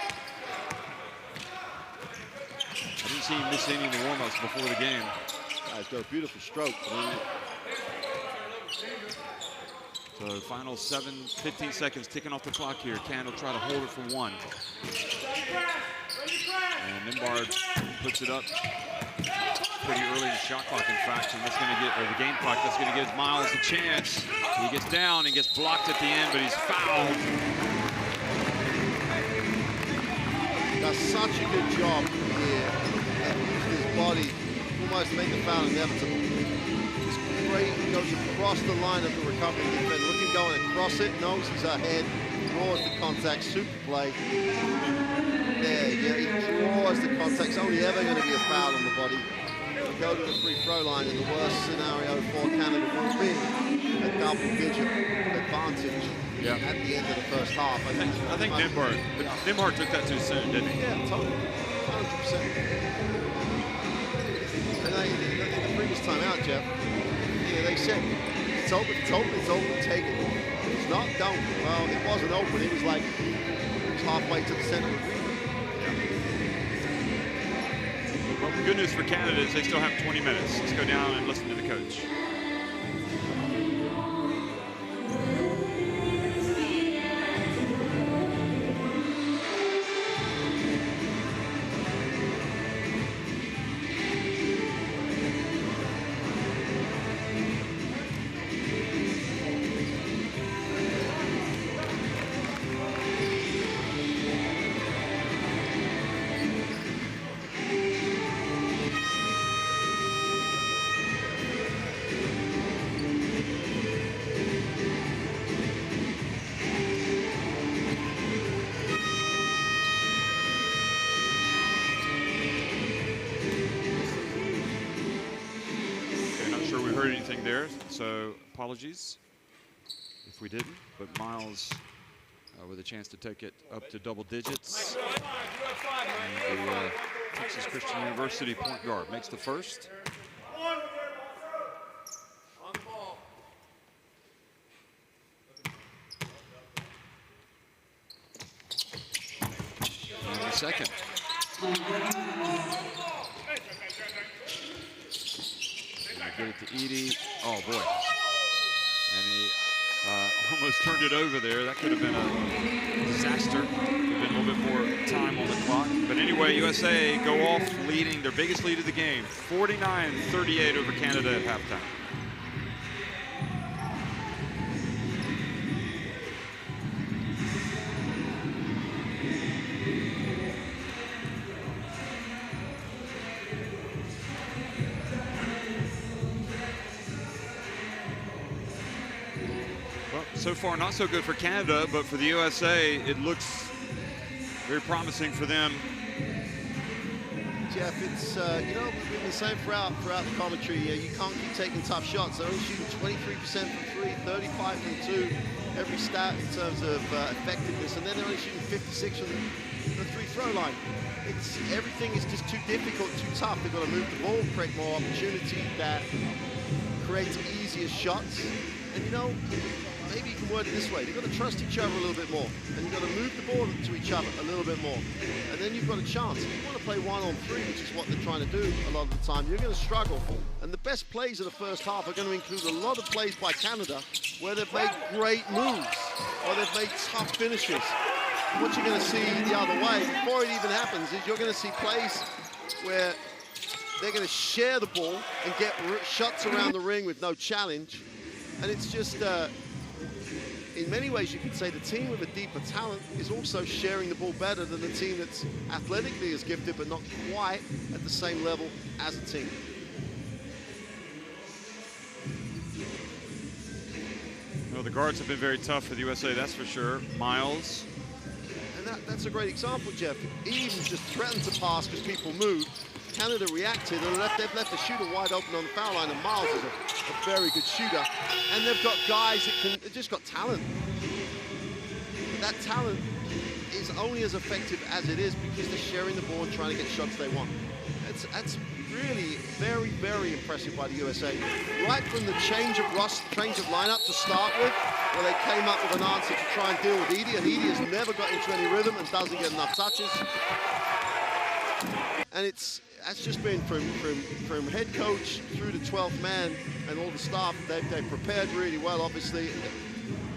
I didn't see him miss any in the warm-ups before the game. He's got a beautiful stroke. So final 15 seconds ticking off the clock here. Can will try to hold it for 1. And Nembhard puts it up pretty early in the shot clock, in fact, and that's going to get, or the game clock, that's going to give Miles a chance. He gets down and gets blocked at the end, but he's fouled. Does such a good job here at using his body almost to make the foul inevitable. It's great. He goes across the line of the recovering defender. Look him going across it, knows he's ahead, draws the contact, super play. There, yeah, he draws the contact. It's only ever going to be a foul on the body. He'll go to the free throw line, and the worst scenario for Canada will be a double-digit advantage at the end of the first half. I think Nembhard took that too soon, didn't he? Yeah, totally. 100%. And in the previous time out, Jeff, they said, it's open, take it. It's not, don't. Well, it wasn't open. It was like, it was halfway to the center of the ring. Well, the good news for Canada is they still have 20 minutes. Let's go down and listen to the coach. Anything there, so apologies if we didn't, but Miles with a chance to take it up to double digits. And the Texas Christian University point guard makes the first. And the second. Get it to Edey. Oh, boy. And he almost turned it over there. That could have been a disaster. Could have been a little bit more time on the clock. But anyway, USA go off leading their biggest lead of the game, 49-38 over Canada at halftime. So far, not so good for Canada, but for the USA, it looks very promising for them. Jeff, it's, you know, we've been the same throughout the commentary. You can't keep taking tough shots. They're only shooting 23% from 3, 35 from 2, every stat in terms of effectiveness, and then they're only shooting 56 from the free throw line. Everything is just too difficult, too tough. They've got to move the ball, create more opportunity that creates easier shots. And, you know, maybe you can word it this way. They've got to trust each other a little bit more. And you've got to move the ball to each other a little bit more. And then you've got a chance. If you want to play 1-on-3, which is what they're trying to do a lot of the time, you're going to struggle. And the best plays of the first half are going to include a lot of plays by Canada where they've made great moves or they've made tough finishes. What you're going to see the other way, before it even happens, is you're going to see plays where they're going to share the ball and get shots around the ring with no challenge. And it's just... in many ways, you could say the team with a deeper talent is also sharing the ball better than the team that's athletically as gifted, but not quite at the same level as a team. Well, the guards have been very tough for the USA, that's for sure. Miles. And that's a great example, Jeff. He even just threatened to pass because people moved. Canada reacted, and they've left the shooter wide open on the foul line, and Miles is a very good shooter. And they've got guys that they've just got talent. But that talent is only as effective as it is because they're sharing the ball and trying to get shots they want. That's really very, very impressive by the USA. Right from the change of lineup to start with, where they came up with an answer to try and deal with Edey, and Edey has never got into any rhythm and doesn't get enough touches. And that's just been from head coach through the 12th man and all the staff. They've prepared really well, obviously,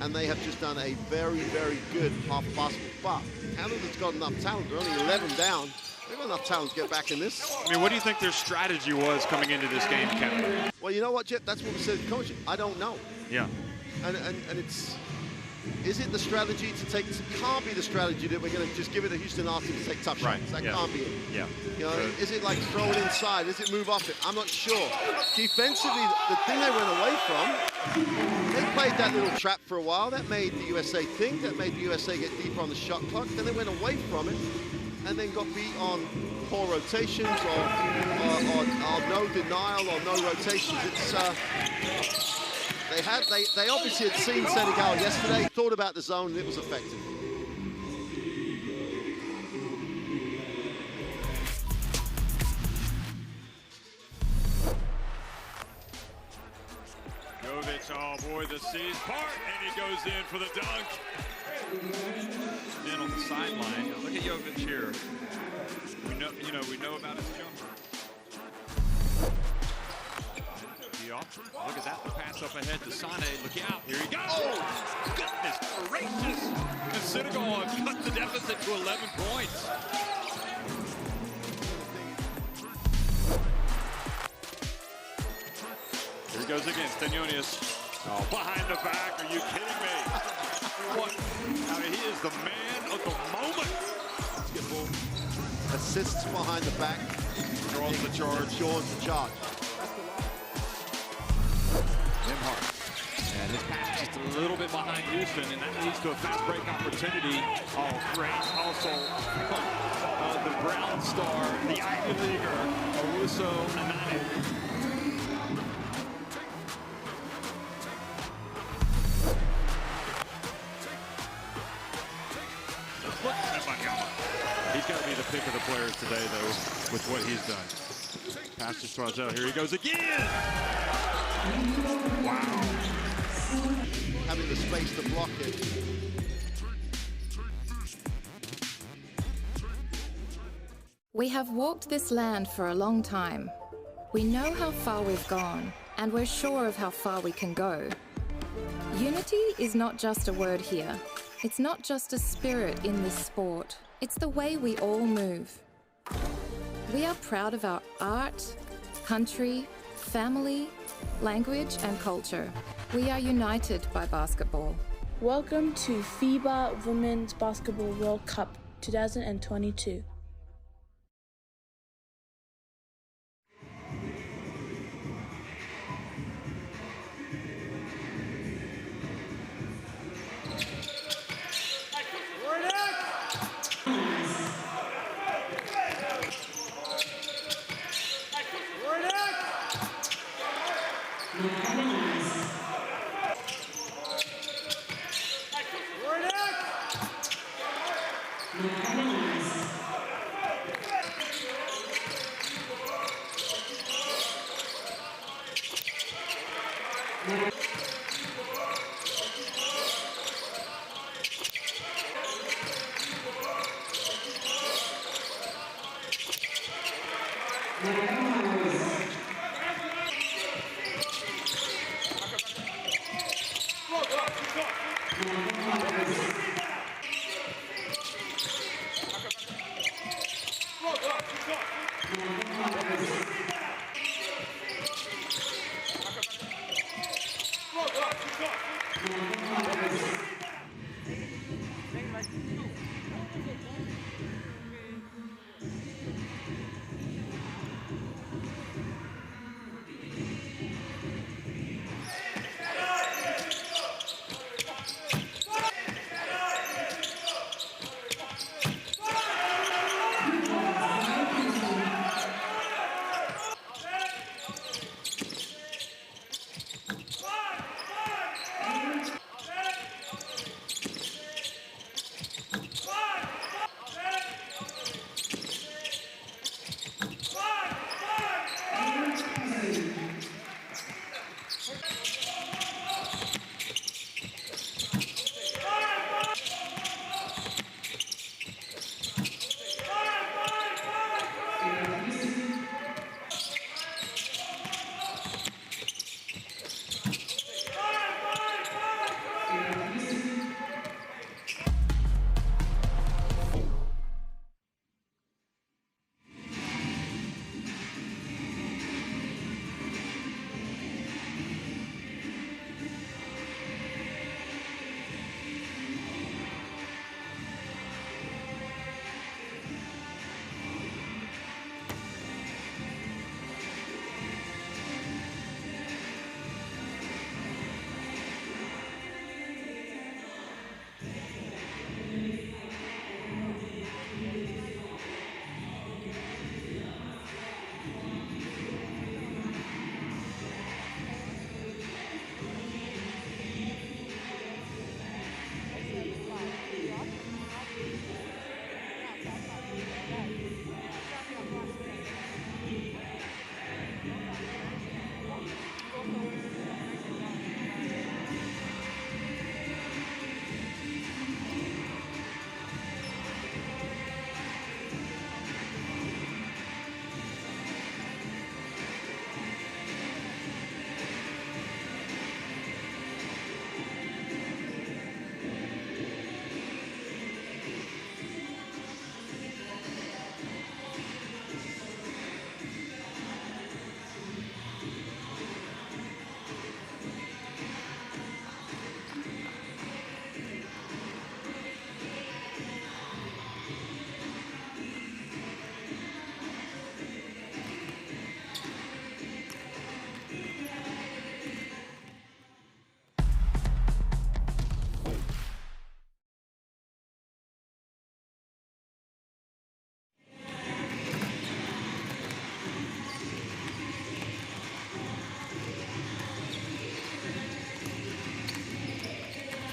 and they have just done a very, very good half of basketball. But Canada's got enough talent. They're only 11 down They've got enough talent to get back in this. I mean, what do you think their strategy was coming into this game, Kevin? Well, you know what, Jet? That's what we said, Coach. I don't know. Yeah. And it's, is it the strategy to take, it can't be the strategy that we're going to just give it to Houston Austin to take tough shots. That can't be it. Yeah. You know, is it like throw it inside? Is it move off it? I'm not sure. Defensively, the thing they went away from, they played that little trap for a while. That made the USA think. That made the USA get deeper on the shot clock. Then they went away from it and then got beat on poor rotations or no denial or no rotations. It's they obviously had seen Senegal yesterday, thought about the zone, and it was effective. Jovic, oh boy, the seas part, and he goes in for the dunk. In on the sideline. Look at Jovic here. We know about his jumper. Look at that, the pass up ahead to Sane. Look out, here he goes. Oh, goodness gracious. And Senegal cut the deficit to 11 points. Here he goes again, Stenonius. Oh, behind the back, are you kidding me? What? I mean, he is the man of the moment. Basketball. Assists behind the back. Draws the charge. Draws the charge. And his pass just a little bit behind Houston, and that leads to a fast break opportunity. Oh, great. Also, the Brown star, the Ivy Leaguer, Owusu Anane. He's got to be the pick of the players today, though, with what he's done. Pass to Strazel. Here he goes again. Wow. Having the space to block it. We have walked this land for a long time. We know how far we've gone, and we're sure of how far we can go. Unity is not just a word here. It's not just a spirit in this sport. It's the way we all move. We are proud of our art, country, family, language, and culture. We are united by basketball. Welcome to FIBA Women's Basketball World Cup 2022.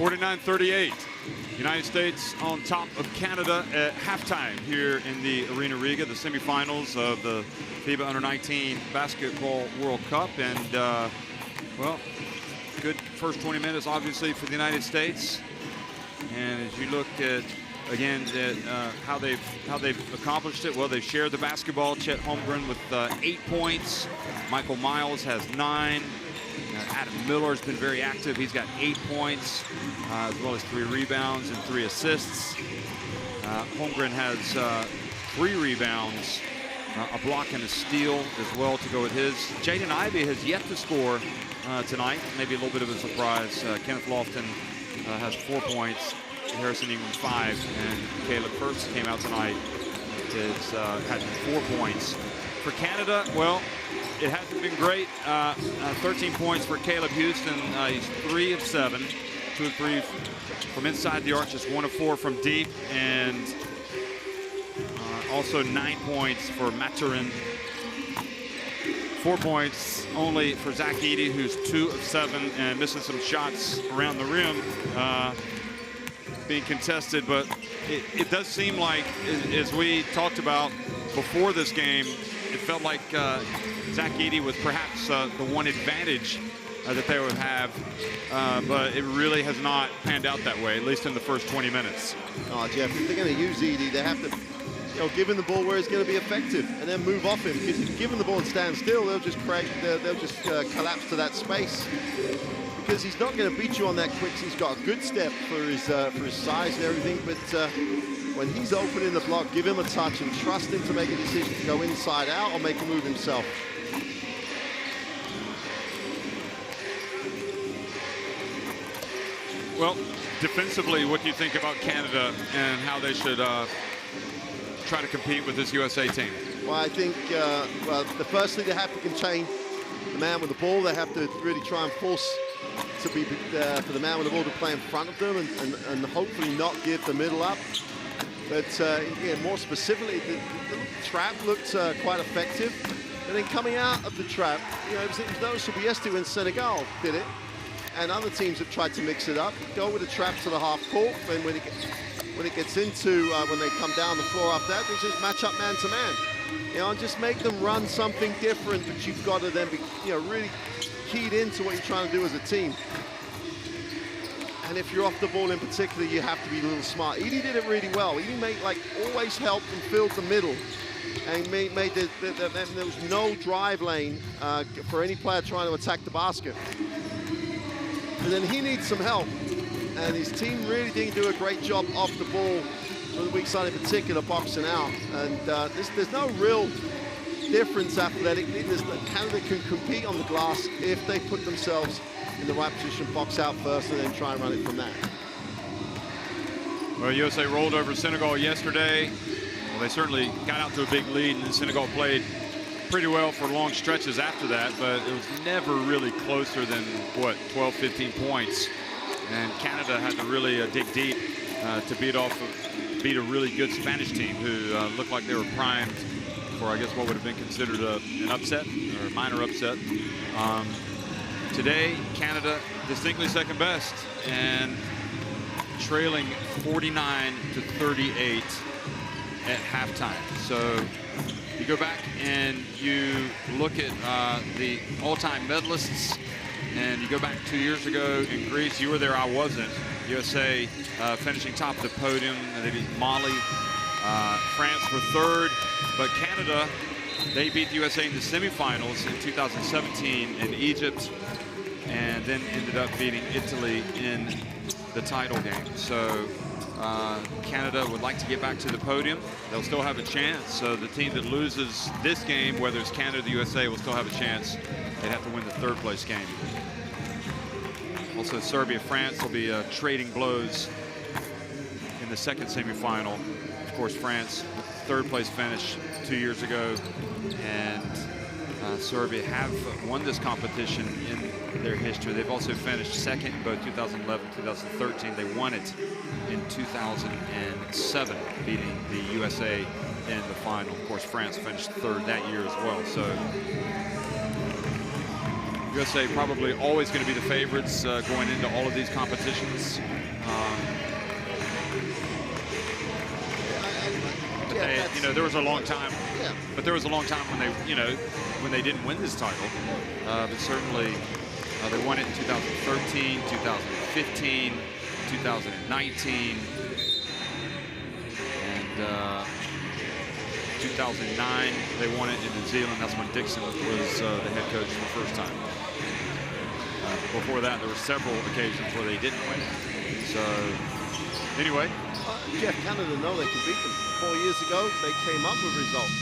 49-38. United States on top of Canada at halftime here in the Arena Riga, the semifinals of the FIBA U19 Basketball World Cup. And, well, good first 20 minutes, obviously, for the United States. And as you look at, again, at, how they've accomplished it, well, they've shared the basketball. Chet Holmgren with 8 points. Michael Miles has 9. Adam Miller's been very active. He's got 8 points, as well as 3 rebounds and 3 assists. Holmgren has 3 rebounds, a block and a steal as well to go with his. Jaden Ivey has yet to score tonight. Maybe a little bit of a surprise. Kenneth Lofton has 4 points. Harrison Ingram 5, and Caleb Furst came out tonight. Had 4 points. For Canada, well, it hasn't been great. 13 points for Caleb Houston. He's 3 of 7, 2 of 3 from inside the arc, just 1 of 4 from deep, and also 9 points for Maturin. 4 points only for Zach Edey, who's 2 of 7 and missing some shots around the rim, being contested. But it does seem like, as we talked about before this game, it felt like Zach Edey was perhaps the one advantage that they would have, but it really has not panned out that way, at least in the first 20 minutes. Oh, Jeff, if they're going to use Edey, they have to, give him the ball where it's going to be effective, and then move off him. Because if you give him the ball and stand still, they'll just collapse to that space. Because he's not going to beat you on that quick. He's got a good step for his size and everything, but when he's open in the block, give him a touch and trust him to make a decision to go inside out or make a move himself. Well, defensively, what do you think about Canada and how they should try to compete with this USA team? Well, I think, well, the first thing they have to contain the man with the ball. They have to really try and force to be for the man with the ball to play in front of them and hopefully not give the middle up. But yeah, more specifically, the trap looked quite effective. And then coming out of the trap, it was noticeable yesterday when Senegal did it, and other teams have tried to mix it up. Go with a trap to the half court, and when it gets into when they come down the floor after that, they just match up man to man. And just make them run something different, but you've got to then be really keyed into what you're trying to do as a team. And if you're off the ball in particular, you have to be a little smart. Edey did it really well. Edey always helped and filled the middle, and there was no drive lane for any player trying to attack the basket. And then he needs some help, and his team really didn't do a great job off the ball, on the weak side in particular, boxing out. And there's no real difference athletically. Canada can compete on the glass if they put themselves in the right position, box out first, and then try and run it from that. Well, USA rolled over Senegal yesterday. Well, they certainly got out to a big lead, and Senegal played pretty well for long stretches after that, but it was never really closer than, 12, 15 points. And Canada had to really dig deep to beat a really good Spanish team who looked like they were primed for, I guess, what would have been considered an upset or a minor upset. Today, Canada distinctly second best and trailing 49-38 at halftime. So you go back and you look at the all-time medalists, and you go back 2 years ago in Greece. You were there, I wasn't. USA finishing top of the podium. They beat Mali. France were third, but Canada, they beat the USA in the semifinals in 2017 in Egypt, and then ended up beating Italy in the title game. So Canada would like to get back to the podium. They'll still have a chance. So the team that loses this game, whether it's Canada or the USA, will still have a chance. They'd have to win the third place game. Also, Serbia, France will be trading blows in the second semifinal. Of course, France, third place finish 2 years ago, and Serbia have won this competition in their history. They've also finished second in both 2011 and 2013. They won it in 2007, beating the USA in the final. Of course, France finished third that year as well. So USA probably always going to be the favorites going into all of these competitions. But they, you know, there was a long time. Yeah. But there was a long time when they, you know, when they didn't win this title. But certainly they won it in 2013, 2015, 2019, and 2009 they won it in New Zealand. That's when Dixon was the head coach the first time. Before that, there were several occasions where they didn't win it. So anyway, Jeff, Canada know they can beat them. 4 years ago, they came up with results.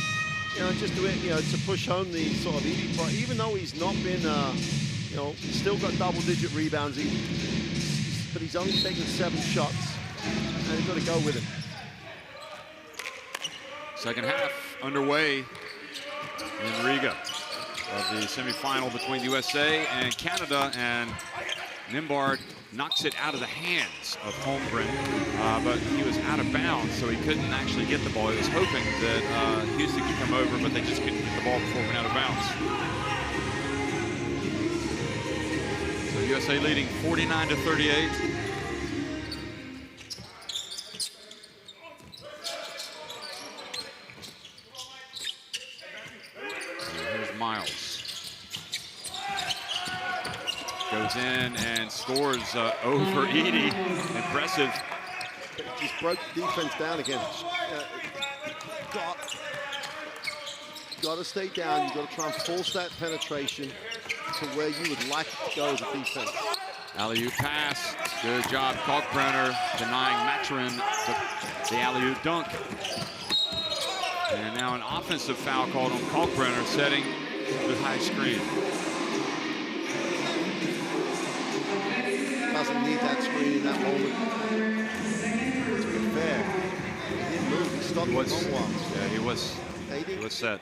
You know, just to, you know, to push home the sort of Edie, even though he's not been, you know, still got double-digit rebounds, but he's only taken 7 shots, and you've got to go with him. second half underway in Riga of the semifinal between USA and Canada, and Nimbard knocks it out of the hands of Holmgren, but he was out of bounds, so he couldn't actually get the ball. He was hoping that Houston could come over, but they just couldn't get the ball before it went out of bounds. So USA leading 49-38. Here's Miles. Goes in and scores over Edie. Impressive. Just broke the defense down again. Got to stay down. You've got to try and force that penetration to where you would like it to go as a defense. Alley-oop pass. Good job, Kalkbrenner denying Maturin the alley-oop dunk. And now an offensive foul called on Kalkbrenner, setting the high screen. Doesn't need that screen in that moment. To be fair, he didn't move. He stopped it for a while. Yeah, he was set.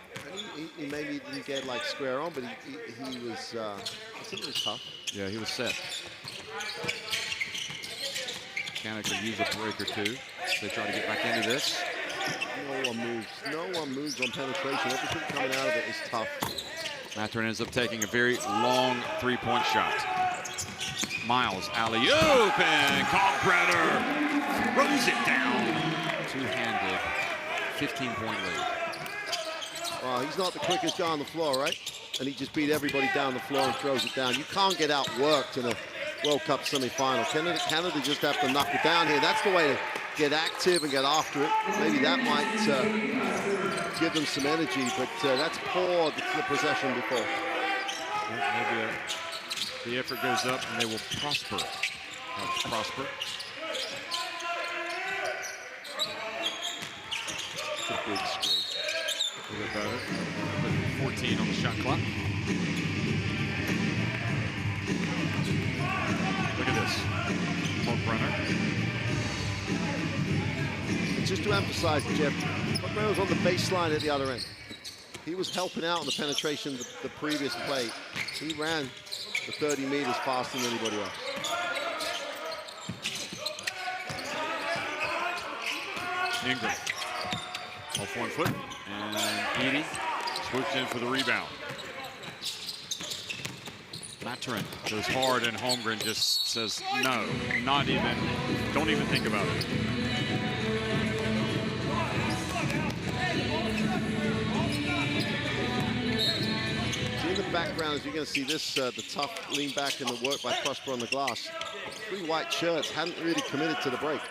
He maybe didn't get like square on, but he was. I think it was tough. Yeah, he was set. Canada could use a break or two. They try to get back into this. No one moves. No one moves on penetration. Everything coming out of it is tough. Maturin ends up taking a very long three-point shot. Miles, alley-oop, and Kalkbrenner throws it down. Two-handed, 15-point lead. He's not the quickest guy on the floor, right? And he just beat everybody down the floor and throws it down. You can't get outworked in a World Cup semifinal. Canada just have to knock it down here. That's the way to get active and get after it. Maybe that might give them some energy, but that's poor, the possession before. Maybe the effort goes up and they will prosper. Helps prosper. It's a big screen. A little bit better. 14 on the shot clock. Look at this. Kalkbrenner. Just to emphasize, Jeff, Kalkbrenner was on the baseline at the other end. He was helping out on the penetration the previous play. He ran the 30 meters faster than anybody else. Ingram off 1 foot, and Edie swoops in for the rebound. Maturin goes hard, and Holmgren just says no, don't even think about it. In the background, as you're going to see this, the tough lean back and the work by Prosper on the glass. 3 white shirts hadn't really committed to the break.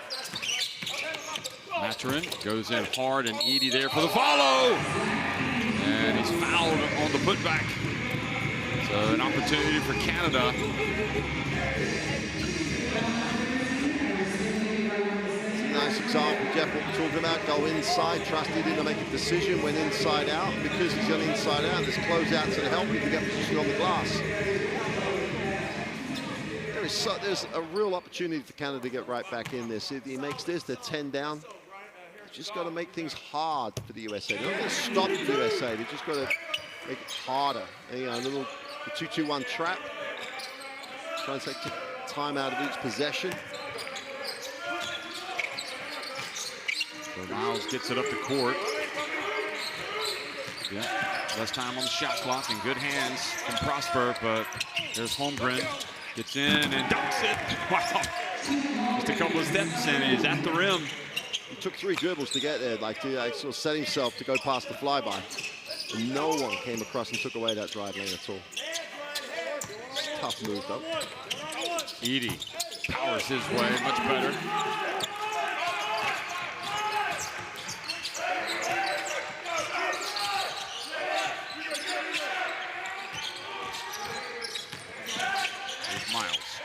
Maturin goes in hard, and Edie there for the follow. And he's fouled on the putback. So an opportunity for Canada. It's a nice example, Jeff, what we're talking about. Go inside, trust Edie to make a decision, went inside out. Because he's gone inside out, there's closeouts that help you to get position on the glass. There's a real opportunity for Canada to get right back in this. If he makes this, they're 10 down. Just got to make things hard for the USA. They're not going to stop the USA. They just got to make it harder. And, you know, a little 2-2-1 trap. Try and take time out of each possession. So Miles gets it up the court. Yeah. Less time on the shot clock, in good hands from Prosper, but there's Holmgren. Gets in and dunks it. Wow. Just a couple of steps and he's at the rim. He took 3 dribbles to get there, like to sort of set himself to go past the flyby. And no one came across and took away that drive lane at all. Tough move, though. Edey powers his way, much better. Here's Miles.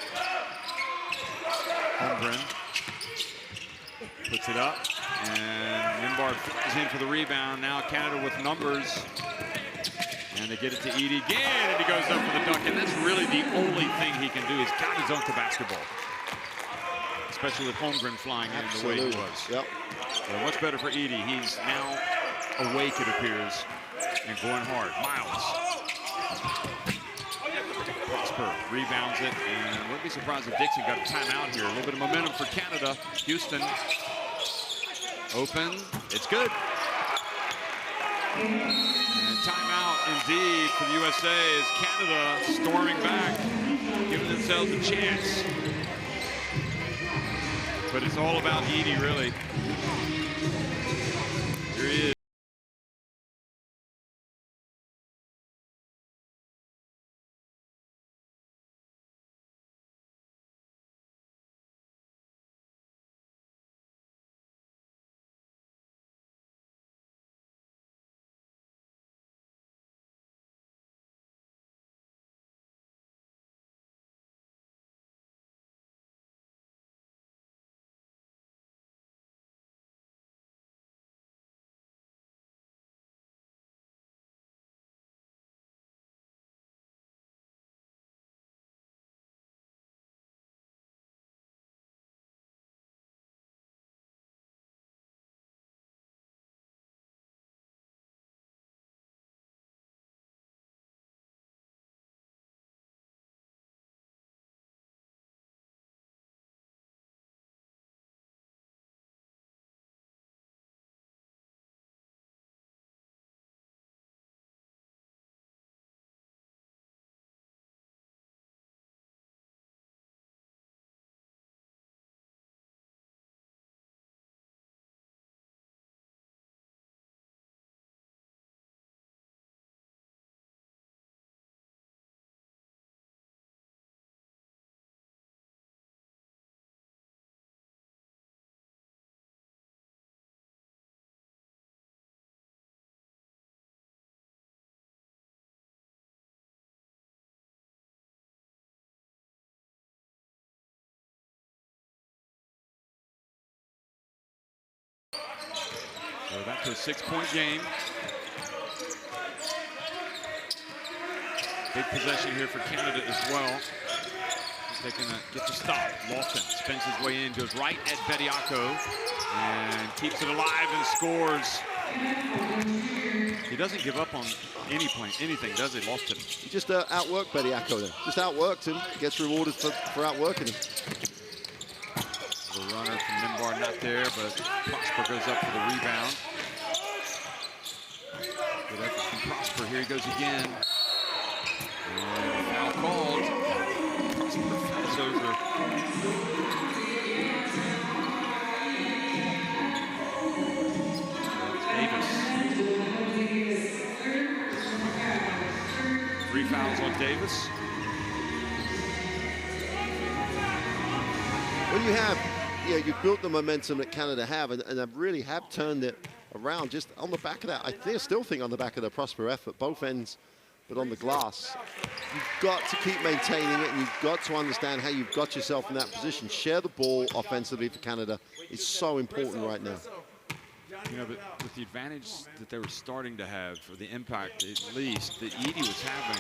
Holmgren puts it up, and Nimbard is in for the rebound. Now Canada with numbers. And they get it to Edey again, and he goes up for the dunk. And that's really the only thing he can do is count his own to basketball. Especially with Holmgren flying in the way he was. Yep. So much better for Edey. He's now awake, it appears, and going hard. Miles. Prosper rebounds it, and wouldn't be surprised if Dixon got a timeout here. A little bit of momentum for Canada. Houston. Open. It's good. And timeout indeed for the USA as Canada storming back, giving themselves a chance. But it's all about Edey, really. Here he is. So back to a 6-point game. Big possession here for Canada as well. They can get the stop. Lawton spins his way in, goes right at Bediako, and keeps it alive and scores. He doesn't give up on anything, does he? Lawton. He just outworked Bediako there. Just outworked him. Gets rewarded for outworking him. The runner from Nimbard not there, but Prosper goes up for the rebound. Good effort from Prosper. Here he goes again. And foul called. Prosper falls over. Davis. 3 fouls on Davis. When you have, you've built the momentum that Canada have, and they really have turned it around just on the back of that. I still think on the back of the Prosper effort, both ends, but on the glass. You've got to keep maintaining it, and you've got to understand how you've got yourself in that position. Share the ball offensively for Canada. It's so important right now. You know, but with the advantage that they were starting to have, or the impact at least that Edey was having,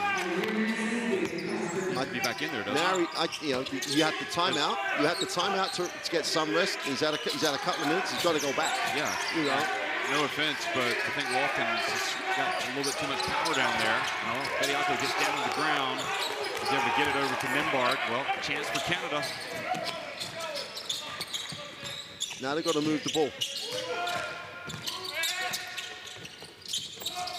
he'd be back in there, doesn't now you had the timeout. You had the timeout to get some rest. He's had a couple of minutes. He's got to go back. Yeah. You know. No offense, but I think Lawton's just got a little bit too much power down there. Bediako gets down to the ground. He's able to get it over to Nimbard. Well, chance for Canada. Now they've got to move the ball.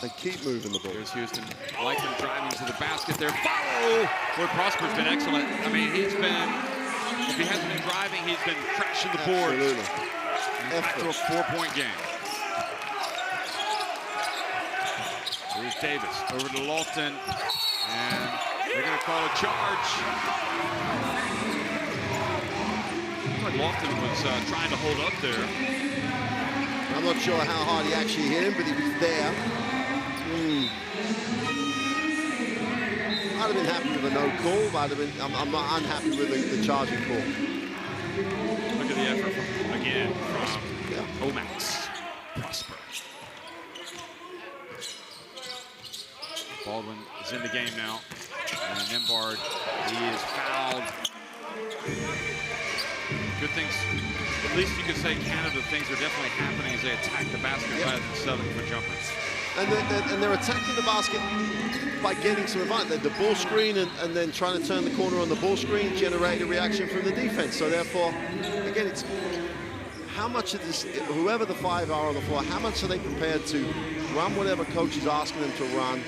And keep moving the ball. Here's Houston. Likely driving to the basket there. Follow! Boy, Prosper's been excellent. I mean, he's been, if he hasn't been driving, he's been crashing the boards. Absolutely. Back to a 4-point game. Here's Davis over to Lofton. And they're going to call a charge. Looks like Lofton was trying to hold up there. I'm not sure how hard he actually hit him, but he was there. I'd have been happy with a no call. I'm not unhappy with the charging call. Look at the effort from Omax. Prosper. Baldwin is in the game now. And Nembhard, he is fouled. Good things. At least you could say Canada, things are definitely happening as they attack the basket rather than settling for jumpers. And they're attacking the basket by getting some advantage. The ball screen and then trying to turn the corner on the ball screen, generate a reaction from the defense. So therefore, again, it's how much of this, whoever the five are on the floor, how much are they prepared to run whatever coach is asking them to run?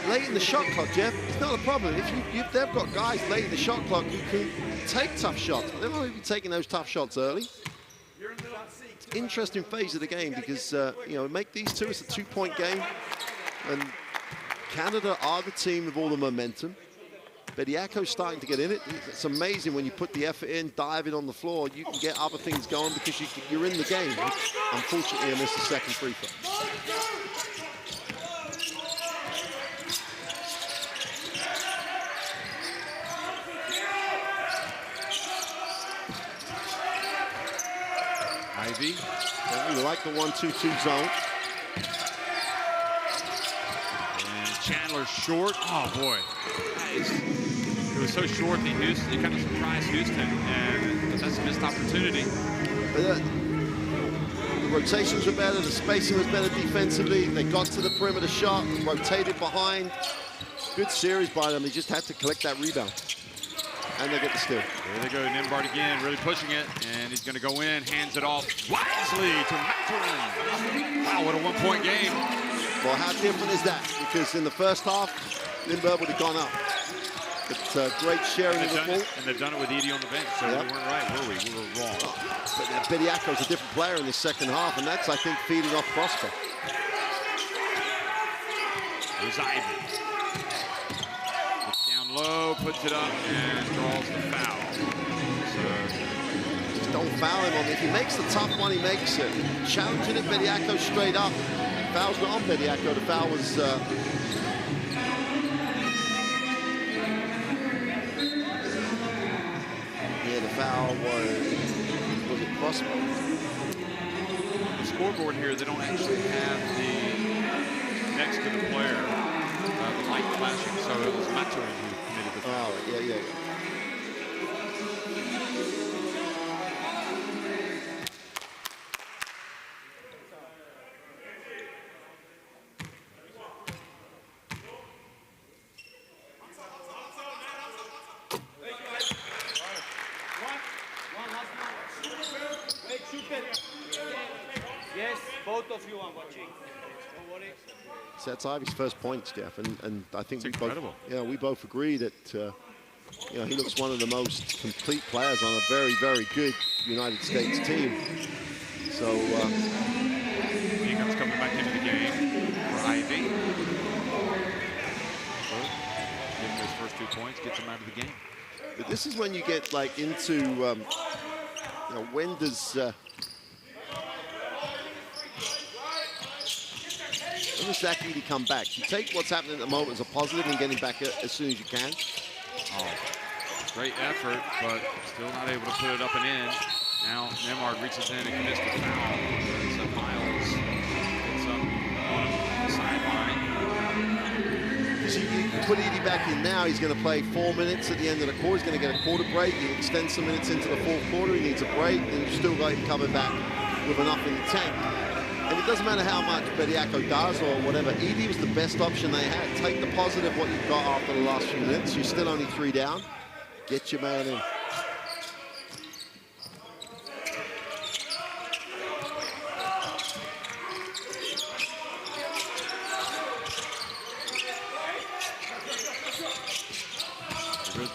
Late in the shot clock, Jeff, it's not a problem. If they've got guys late in the shot clock who can take tough shots, but they won't be taking those tough shots early. Interesting phase of the game because, you know, make these two, it's a 2-point game. And Canada are the team with all the momentum. Bediako's starting to get in it. It's amazing when you put the effort in, dive it on the floor, you can get other things going because you're in the game. Unfortunately, I missed the second free throw. Ivy. We like the 1-2-2 zone. And Chandler short. Oh, boy. It was so short that Houston, it kind of surprised Houston, and that's a missed opportunity. But, the rotations were better, the spacing was better defensively. They got to the perimeter shot, rotated behind. Good series by them. They just had to collect that rebound. And they get the steal. There they go, Nembhard again, really pushing it, and he's going to go in, hands it off wisely to Mathurin. Wow, what a 1-point game. Well, how different is that? Because in the first half, Nembhard would have gone up. But great sharing of the ball. And they've done it with Edey on the bench, so we weren't right, were we? We were wrong. But Bediako's a different player in the second half, and that's, I think, feeding off Prosper. There's Ivy. Low, puts it up, and draws the foul. So, just don't foul him on it. If he makes the tough one, he makes it. Challenging it, Bediako straight up. Foul's not on Bediako. The foul was... yeah, the foul was it Prosper? The scoreboard here, they don't actually have the next to the player, the light flashing, so it was Mathurin who committed the foul. Oh, yeah. Yes, both of you are watching. So that's Ivy's first points, Jeff, and I think we both agree that you know, he looks one of the most complete players on a very, very good United States team. So Ingram's coming back into the game for Ivy. Give him his first 2 points, gets him out of the game. But this is when you get like into you know, when does Zach Edey come back? You take what's happening at the moment as a positive and get him back as soon as you can. Oh, great effort, but still not able to put it up and in. Now Nembhard reaches in and commits the foul. So Miles gets up on the sideline. You put Edey back in now, he's going to play 4 minutes at the end of the quarter. He's going to get a quarter break. You extend some minutes into the fourth quarter. He needs a break, and you've still got him coming back with enough in the tank. And it doesn't matter how much Bediako does or whatever. Edey was the best option they had. Take the positive, what you've got after the last few minutes. You're still only 3 down. Get your man in.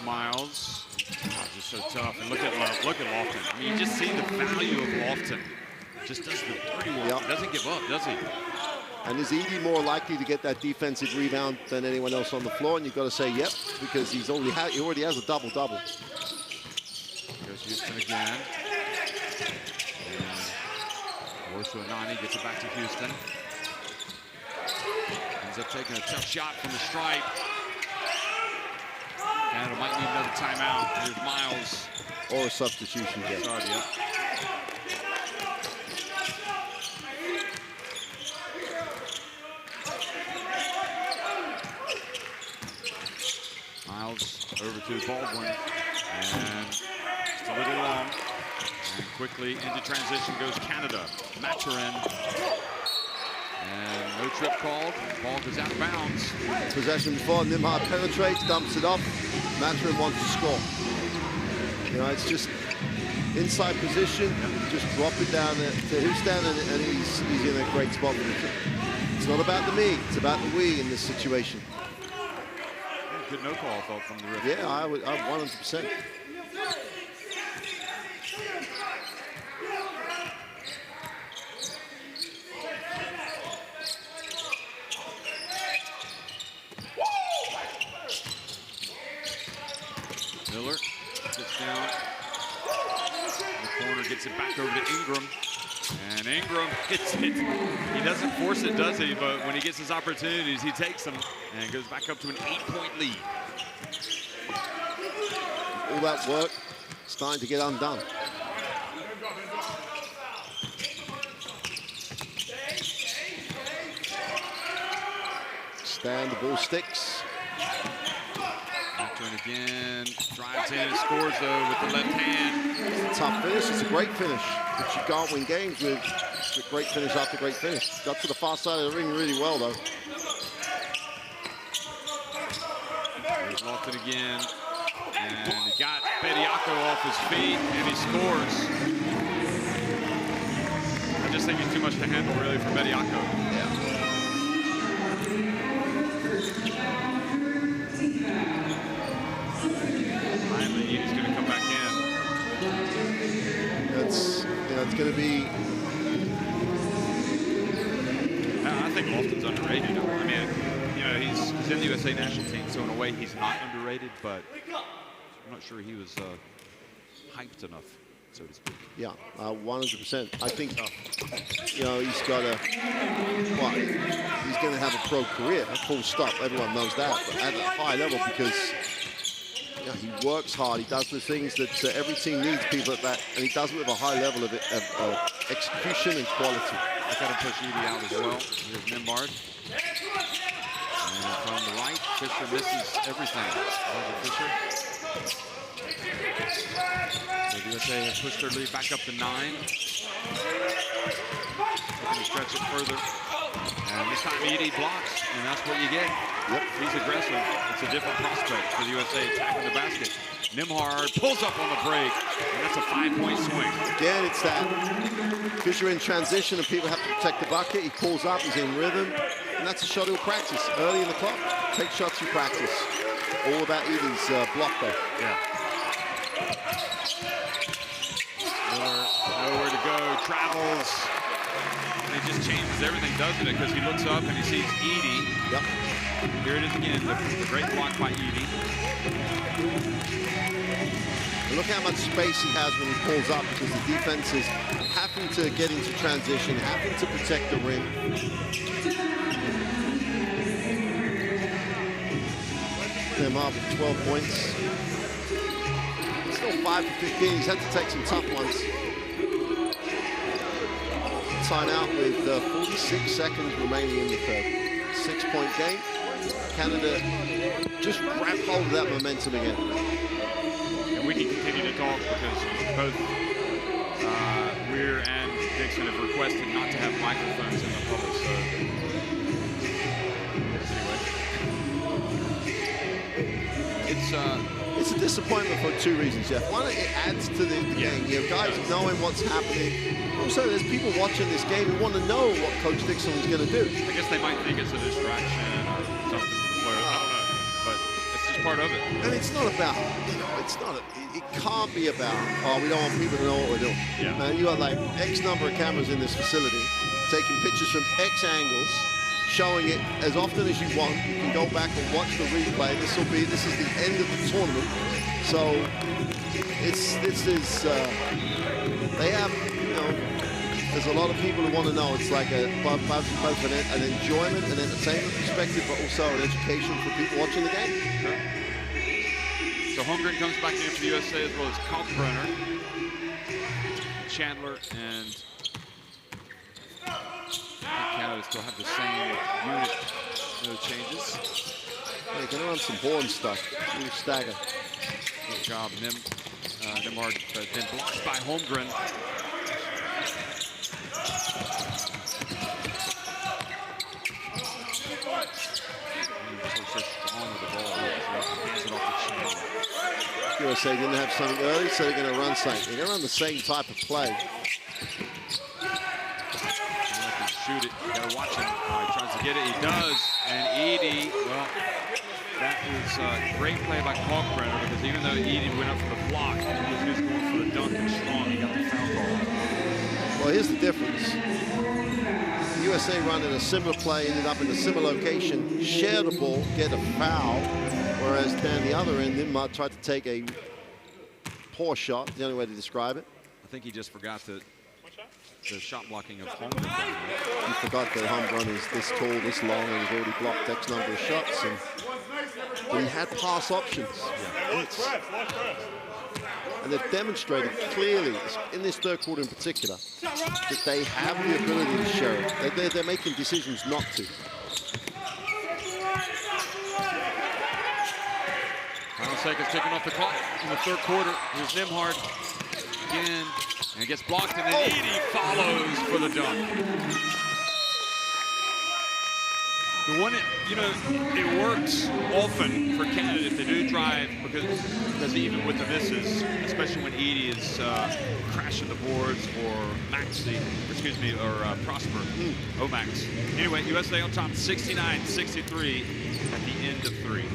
Miles. Oh, just so tough. And look at Lofton. I mean, you just see the value of Lofton. Just does the dirty work. Yep. Doesn't give up, does he? And is Edie more likely to get that defensive rebound than anyone else on the floor? And you've got to say, yep, because he already has a double-double. Goes Houston again. Works with Nani, gets it back to Houston. Ends up taking a tough shot from the stripe. Canada might need another timeout. Here's Miles. Or a substitution, yeah. Yep. Miles over to Baldwin. And just a little long. And quickly into transition goes Canada. Maturin. And no trip called. Ball goes out of bounds. Possession before, Nimhard penetrates, dumps it off. Maturin wants to score. You know, it's just inside position. Just drop it down to Houston, and he's in a great spot. It's not about the me, it's about the we in this situation. Good no call, I thought, from the ref. Yeah, I would 100%. Miller gets down in the corner, gets it back over to Ingram. And Ingram hits it. He doesn't force it, does he? But when he gets his opportunities, he takes them and goes back up to an 8-point lead. All that work starting to get undone. Stand, the ball sticks. Maturin again, drives in, scores though with the left hand. It's a tough finish, it's a great finish, which you can't win games with. It's a great finish after great finish. Got to the far side of the ring really well though. There's Lofton again, and he got Bediako off his feet, and he scores. I just think it's too much to handle really for Bediako. Yeah. Finally, he's going to come back in. It's going to be. I think Lofton's underrated. I mean, you know, he's in the USA national team, so in a way he's not underrated, but I'm not sure he was hyped enough, so to speak. Yeah, 100%. I think, you know, he's got a, well, he's going to have a pro career, full stop. Everyone knows that, but at a high level because, you know, he works hard. He does the things that every team needs people at that, and he does it with a high level of execution and quality. I got to push Edie out as well. Here's Nimbard. And from the right, Fisher misses everything. Fisher. So the USA has pushed their lead back up to 9. Looking to stretch it further. And this time Edie blocks, and that's what you get. Yep. He's aggressive. It's a different prospect for the USA attacking the basket. Nimhard pulls up on the break, and that's a 5-point swing. Again, it's that Fisher in transition and people have to protect the bucket. He pulls up, he's in rhythm, and that's a shot he'll practice early in the clock. Take shots you practice. All about Edie's block there. Yeah. Nowhere to go, travels, and it just changes everything, doesn't it? Because he looks up and he sees Edie. Yep. Here it is again, the great block by Edie. And look how much space he has when he pulls up because the defense is having to get into transition, having to protect the rim. Them up 12 points. Still 5 for 15. He's had to take some tough ones. Timeout with 46 seconds remaining in the third. 6-point game. Canada just grab hold of that momentum again. And we can continue to talk because both Weir and Dixon have requested not to have microphones in the public, so anyway. It's a disappointment for 2 reasons, Jeff. One, it adds to the game. You know, guys knowing what's happening. Also, there's people watching this game who want to know what Coach Dixon is going to do. I guess they might think it's a distraction or something for the players. I don't know. But it's just part part of it. And it's not about, you know, it's not, it can't be about, oh, we don't want people to know what we're doing. Yeah. Man, you got like X number of cameras in this facility, taking pictures from X angles, showing it as often as you want. You can go back and watch the replay. This is the end of the tournament. So they have, you know, there's a lot of people who want to know. It's like both an enjoyment and entertainment perspective, but also an education for people watching the game. Sure. So Holmgren comes back in for the USA, as well as Kalkbrenner, Chandler, and Canada still have the same unit. No changes. They're going to run some Bourne stuff. New stagger. Good job, Nimhard, then blocked by Holmgren. USA didn't have something early, so they're going to run something. They're going to run the same type of play. Shoot it. You gotta watch him. He tries to get it. He does. And Edey, well, that was a great play by Kalkbrenner, because even though Edey went up for the block, he was just going for the dunk and strong. He got the foul call. Well, here's the difference. USA running a similar play, ended up in a similar location, share the ball, get a foul, whereas down the other end, Nimhard tried to take a poor shot, the only way to describe it. I think he just forgot the shot blocking of Holmgren. He forgot that Holmgren is this tall, this long, and he's already blocked X number of shots. But he had pass options. Yeah. And they've demonstrated clearly, in this third quarter in particular, that they have the ability to show it. They're making decisions not to. Final seconds ticking off the clock in the third quarter. Here's Nimhard again, and it gets blocked, and then Edey follows for the dunk. The one, you know, it works often for Canada if they do drive, because even with the misses, especially when Edey is crashing the boards, or Prosper, Omax. Anyway, USA on top 69-63 at the end of 3.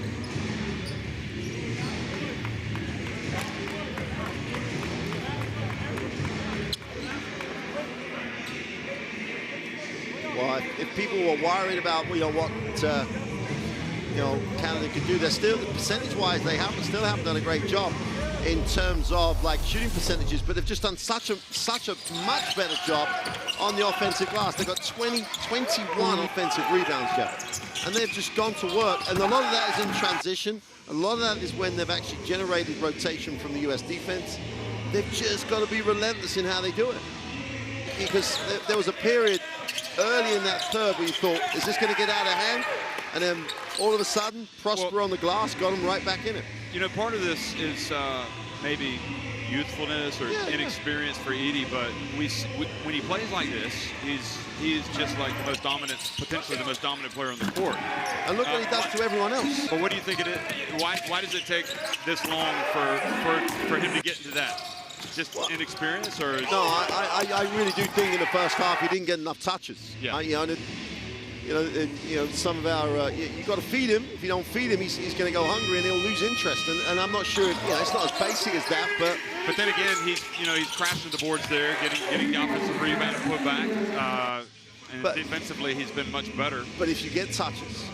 Well, if people were worried about, you know, what Canada could do, they're still, percentage-wise, they still haven't done a great job in terms of like shooting percentages, but they've just done such a much better job on the offensive glass. They've got 21 offensive rebounds, Jeff, and they've just gone to work. And a lot of that is in transition. A lot of that is when they've actually generated rotation from the U.S. defense. They've just got to be relentless in how they do it, because there was a period early in that third where you thought, is this going to get out of hand? And then all of a sudden, Prosper on the glass got them right back in it. You know, part of this is maybe youthfulness or inexperience for Edey, but when he plays like this, he's just like the most dominant, potentially the most dominant player on the court. And look what he does to everyone else. But what do you think it is? Why does it take this long for him to get into that? Just inexperience, or? No, I really do think in the first half he didn't get enough touches. Yeah. Some of our you've got to feed him. If you don't feed him, he's going to go hungry and he'll lose interest. And I'm not sure. It's not as basic as that, but then again, he's crashing the boards there, getting the offensive rebound and put back. And defensively, he's been much better. But if you get touches,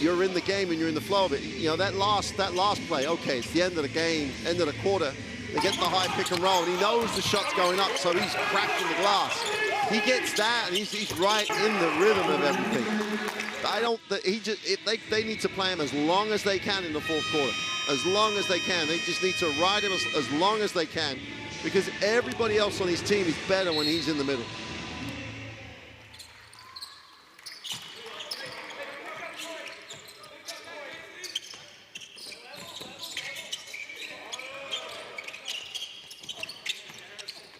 you're in the game and you're in the flow of it. You know, that last play. Okay, it's the end of the game, end of the quarter. They get the high pick and roll, and he knows the shot's going up, so he's cracking the glass. He gets that, and he's right in the rhythm of everything. They need to play him as long as they can in the fourth quarter. As long as they can. They just need to ride him as long as they can, because everybody else on his team is better when he's in the middle.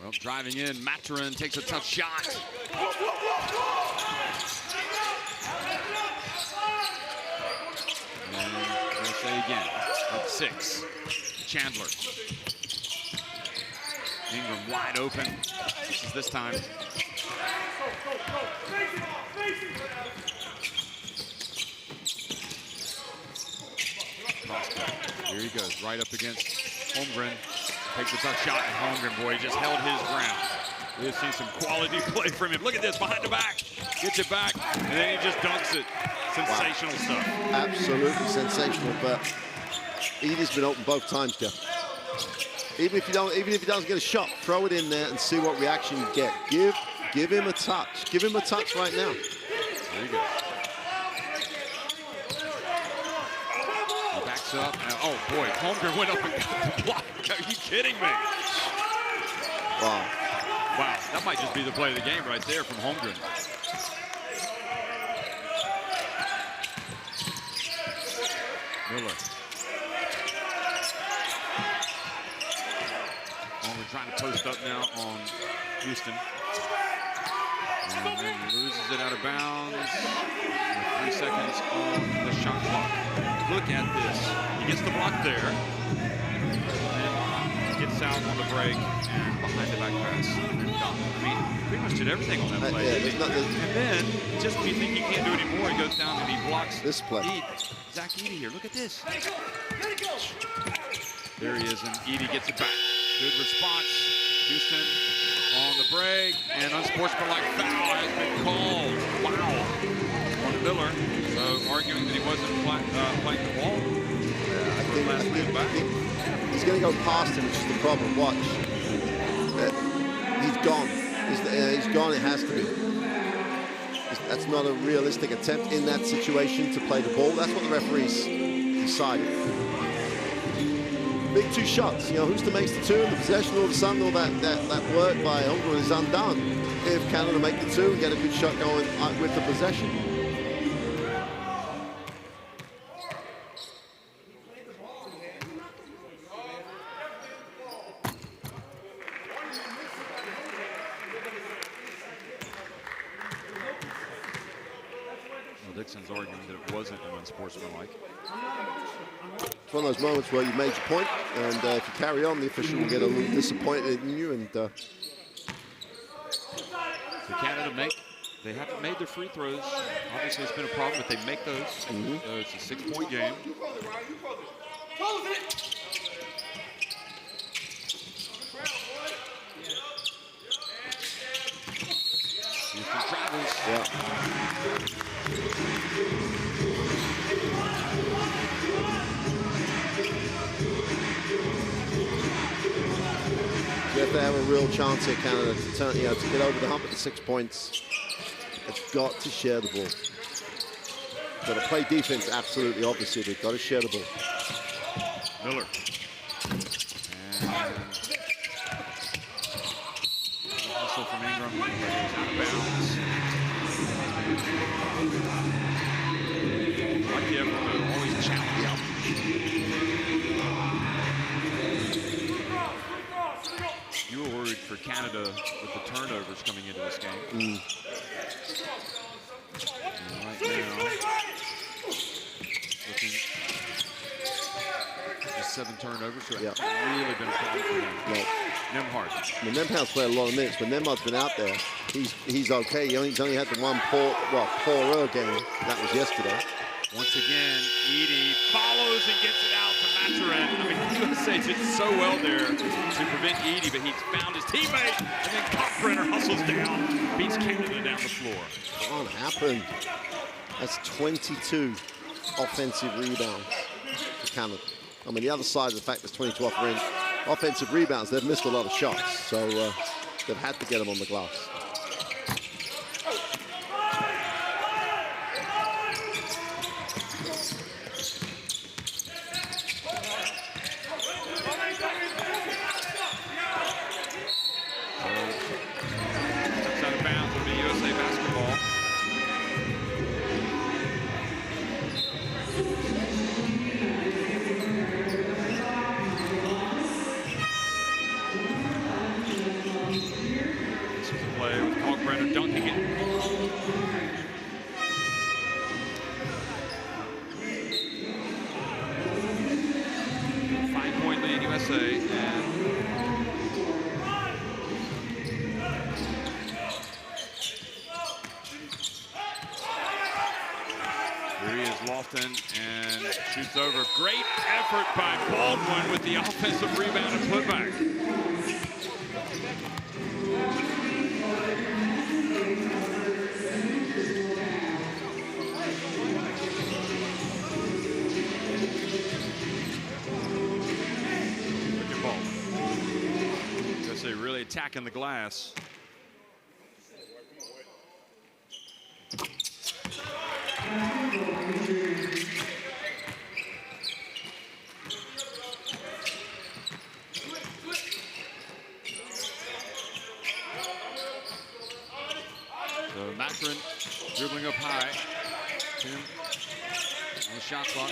Well, driving in, Maturin takes a tough shot. And USA again, up 6. Chandler. Ingram wide open. This time. Prosper. Here he goes, right up against Holmgren. Takes a tough shot, and Holmgren, boy, just held his ground. We've seen some quality play from him. Look at this, behind the back. Gets it back, and then he just dunks it. Sensational stuff. Absolutely sensational, but Edie's been open both times, Jeff. Even if he doesn't get a shot, throw it in there and see what reaction you get. Give him a touch. Give him a touch right now. There you go. He backs up. Now, oh boy, Holmgren went up and got the block. Are you kidding me? Wow. Wow, that might just be the play of the game right there from Holmgren. Miller. Holmgren trying to post up now on Houston. And then loses it out of bounds. With 3 seconds on the shot clock. Look at this. He gets the block there. And gets out on the break and behind the back pass. And done. I mean, pretty much did everything on that play. And then, just when you think he can't do it anymore, he goes down and he blocks this play. Zach Edey here. Look at this. There he is, and Edey gets it back. Good response. Houston on the break, and unsportsmanlike foul has been called. Wow. On Miller, arguing that he wasn't playing the ball. Yeah, I think he's going to go past him, which is the problem. Watch. He's gone. He's gone. It has to be. That's not a realistic attempt in that situation to play the ball. That's what the referees decided. Big 2 shots. You know, Houston makes the 2, and the possession all of a sudden, all that work by Holmgren is undone. If Canada make the 2 and get a good shot going with the possession. Dixon's arguing that it wasn't unsportsmanlike. It's one of those moments where you made your point, and if you carry on, the official will get a little disappointed in you. And so Canada they haven't made their free throws. Obviously, it's been a problem, but they make those. So it's a 6-point game. Houston travels. Yeah. You have to have a real chance here, Canada, to turn, to get over the hump at the 6 points. It's got to share the ball. Got to play defense, absolutely, obviously. They've got to share the ball. Miller. And also from Ingram, but he's out of bounds. Like the effort to always challenge out. You were worried for Canada with the turnovers coming into this game. Right now, looking just 7 turnovers, so it's really been a problem for them. Well, Nembhard. I mean, Nembhard's played a lot of minutes, but Nembhard's been out there. He's okay. He's only had the one poorer game. That was yesterday. Once again, Edey follows and gets it out to Maturin. I mean, USA did so well there to prevent Edey, but he's found his teammate, and then Kalkbrenner hustles down, beats Canada down the floor. Can't happen. That's 22 offensive rebounds for Canada. I mean, the other side of the fact there's 22 offensive rebounds, they've missed a lot of shots, so they've had to get them on the glass. Dunking it. 5-point lead, USA. And here he is, Here's Lofton and shoots over. Great effort by Baldwin with the offensive rebound and putback. Look at Baldwin. USA really attacking the glass. So Macron dribbling up high. Tim on the shot clock.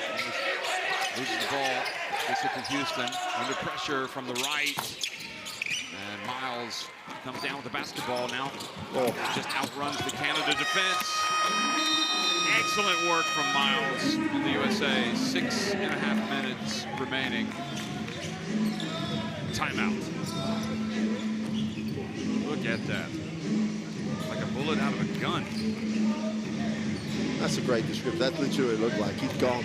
Loses the ball. Gets it to Houston. Under pressure from the right. And Miles comes down with the basketball now. Just outruns the Canada defense. Excellent work from Miles in the USA. 6.5 minutes remaining. Timeout. Look at that. Like a bullet out of a gun. That's a great description. That's literally what it looked like. He's gone.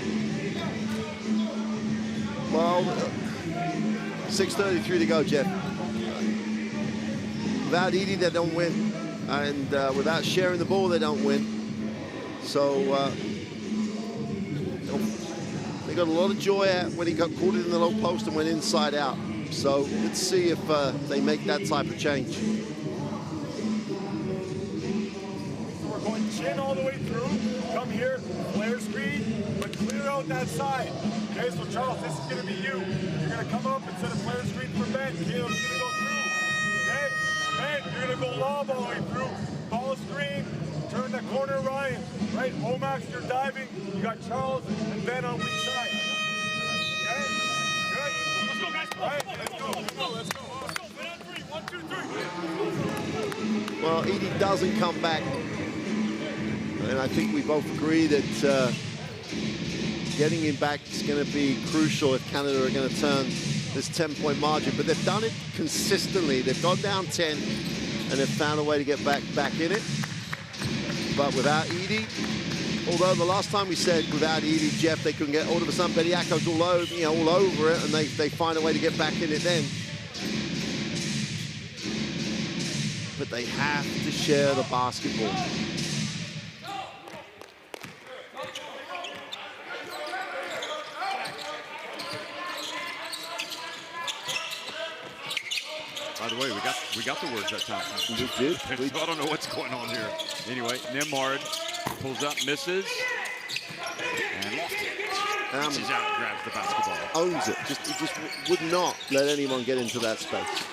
Well, 6:33 to go, Jeff. Without Edie, they don't win. And without sharing the ball, they don't win. So they got a lot of joy out when he got caught in the low post and went inside out. So let's see if they make that type of change. So we're going chin all the way through. Come here, flare screen, but clear out that side. Okay, so Charles, this is going to be you. You're going to come up instead of flare screen for Ben. Caleb's going to go through. Okay? Ben, you're going to go lob all the way through. Ball screen. Turn the corner, Ryan. Right? Omax, you're diving. You got Charles and Ben on weak side. Okay? Good? Let's go, guys. Right? Let's go. Let's go. Let's go. Let's go. Ben on 3. 1, 2, 3. Well, Edie doesn't come back. And I think we both agree that getting him back is going to be crucial if Canada are going to turn this 10-point margin. But they've done it consistently. They've gone down 10 and they've found a way to get back in it. But without Edie, although the last time we said without Edie, Jeff, they couldn't get all of a sudden Bediako's all over, all over it, and they find a way to get back in it then. But they have to share the basketball. By the way, we got the words that time. We did. I don't know what's going on here. Anyway, Nembhard pulls up, misses, and Lofton reaches out and grabs the basketball. Owns it. He just would not let anyone get into that space.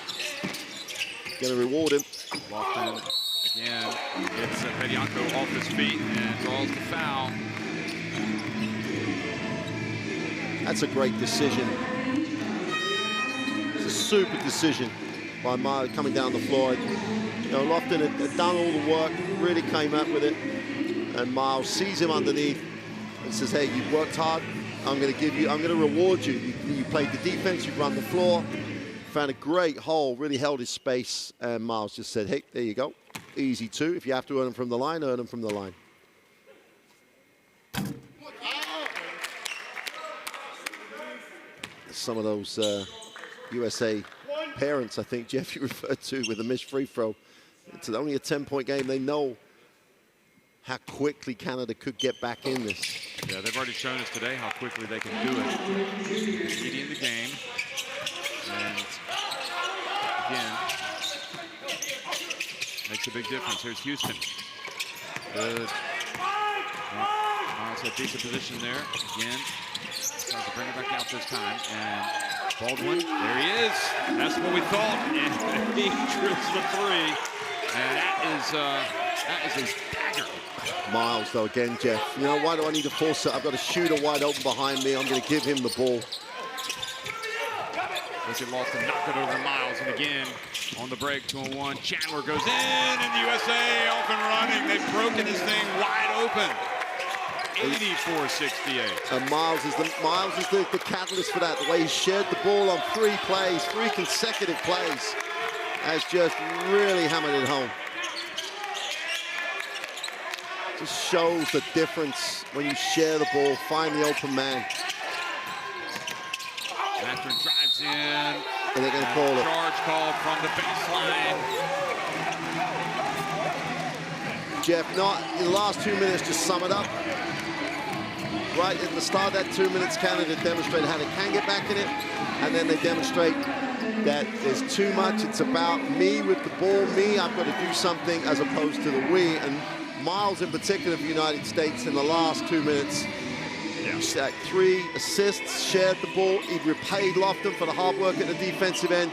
Going to reward him. Lofton again gets Bediako off his feet and draws the foul. That's a great decision. It's a super decision by Miles coming down the floor. Lofton had done all the work, really came up with it, and Miles sees him underneath and says, hey, you've worked hard, I'm going to reward you. You played the defense, you run the floor, found a great hole, really held his space, and Miles just said, hey, there you go, easy 2. If you have to earn them from the line, earn them from the line. Some of those USA parents, I think, Jeff, you referred to with a missed free throw. It's only a 10-point game. They know how quickly Canada could get back in this. Yeah, they've already shown us today how quickly they can do it. Leading the game. And again, makes a big difference. Here's Houston. Good. Miles had decent position there. Again, tries to bring it back out this time. And Baldwin, there he is. That's what we thought. And he drills the 3. And that is a dagger. Miles, though, again, Jeff. Why do I need to force it? I've got a shooter wide open behind me. I'm going to give him the ball. Look at Lofton knock it over Miles. And again, on the break, 2-on-1. Chandler goes in, and the USA off and running. They've broken this thing wide open. 84-68. And Miles is the catalyst for that. The way he shared the ball on 3 consecutive plays, has just really hammered it home. Just shows the difference when you share the ball, find the open man. Mathurin drives in. And they're going to call it. Charge called from the baseline. Jeff, not in the last 2 minutes, just sum it up. Right at the start of that 2 minutes, Canada demonstrated how they can get back in it. And then they demonstrate that there's too much. It's about me with the ball, me, I've got to do something, as opposed to the we. And Miles in particular for the United States in the last 2 minutes, yeah. 3 assists, shared the ball. He repaid Lofton for the hard work at the defensive end.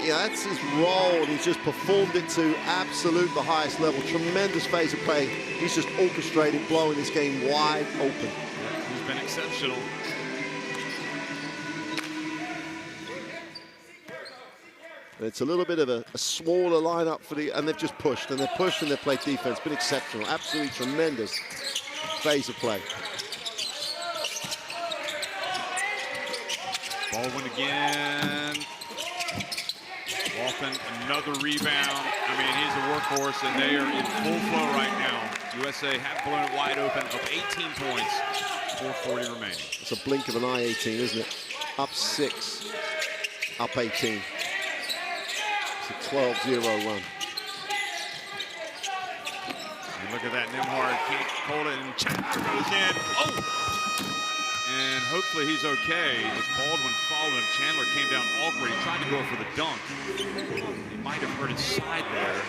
Yeah, that's his role, and he's just performed it to the highest level. Tremendous phase of play. He's just orchestrated, blowing this game wide open. Yeah, he's been exceptional. It's a little bit of a smaller lineup for the, and they've just pushed, and they've pushed, and they've played defense. Been exceptional, absolutely tremendous phase of play. Baldwin again. Walton, another rebound. I mean, he's a workhorse, and they are in full flow right now. USA have blown it wide open, up 18 points, 4:40 remaining. It's a blink of an eye, 18, isn't it? Up 6, up 18. It's a 12-0 run. And look at that, Nembhard can't hold it, and Chandler goes in. Oh! And hopefully he's okay. As Baldwin followed him, Chandler came down awkward. He tried to go for the dunk. He might have hurt his side there.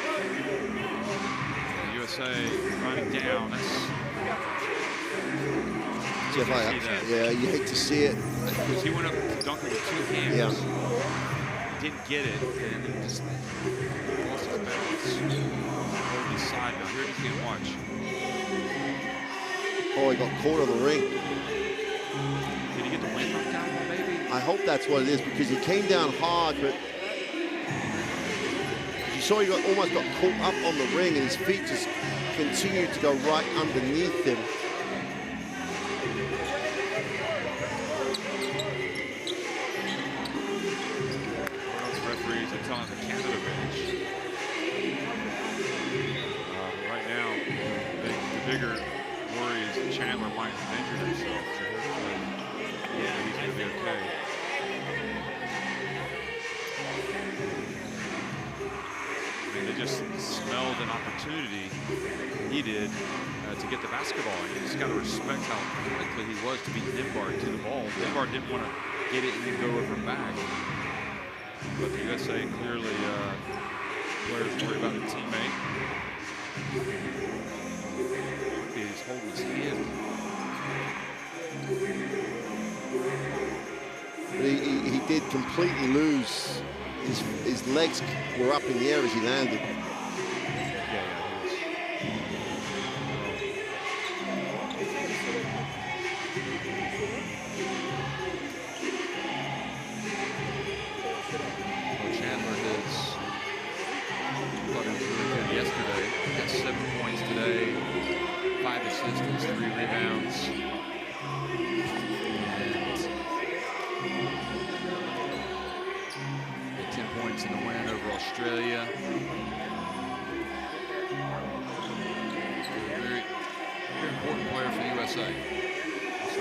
The USA running down. That's Jeff, yeah, you hate to see it. Because he went up to dunk it with 2 hands. Yeah. He didn't get it, and he just lost his balance. Over his side. Now here it is again, watch. Oh, he got caught on the ring. Did he get the wind knocked out of him, maybe? I hope that's what it is, because he came down hard, but you saw he almost got caught up on the ring, and his feet just continued to go right underneath him. The referees are telling the Canada bench. Right now, the bigger worry is that Chandler might have injured himself. So yeah, he's going to be okay. I mean, they just smelled an opportunity, he did, to get the basketball. And you just got to respect how quickly he was to beat Nembhard to the ball. Nembhard didn't want to get it and then go over back. But the USA clearly, players worry about their teammate. He's holding his hand. But he did completely lose. His legs were up in the air as he landed. Chandler has got him really good yesterday. He got 7 points today, 5 assists, 3 rebounds. And 10 points in the win over Australia. Very, very important player for the USA. Also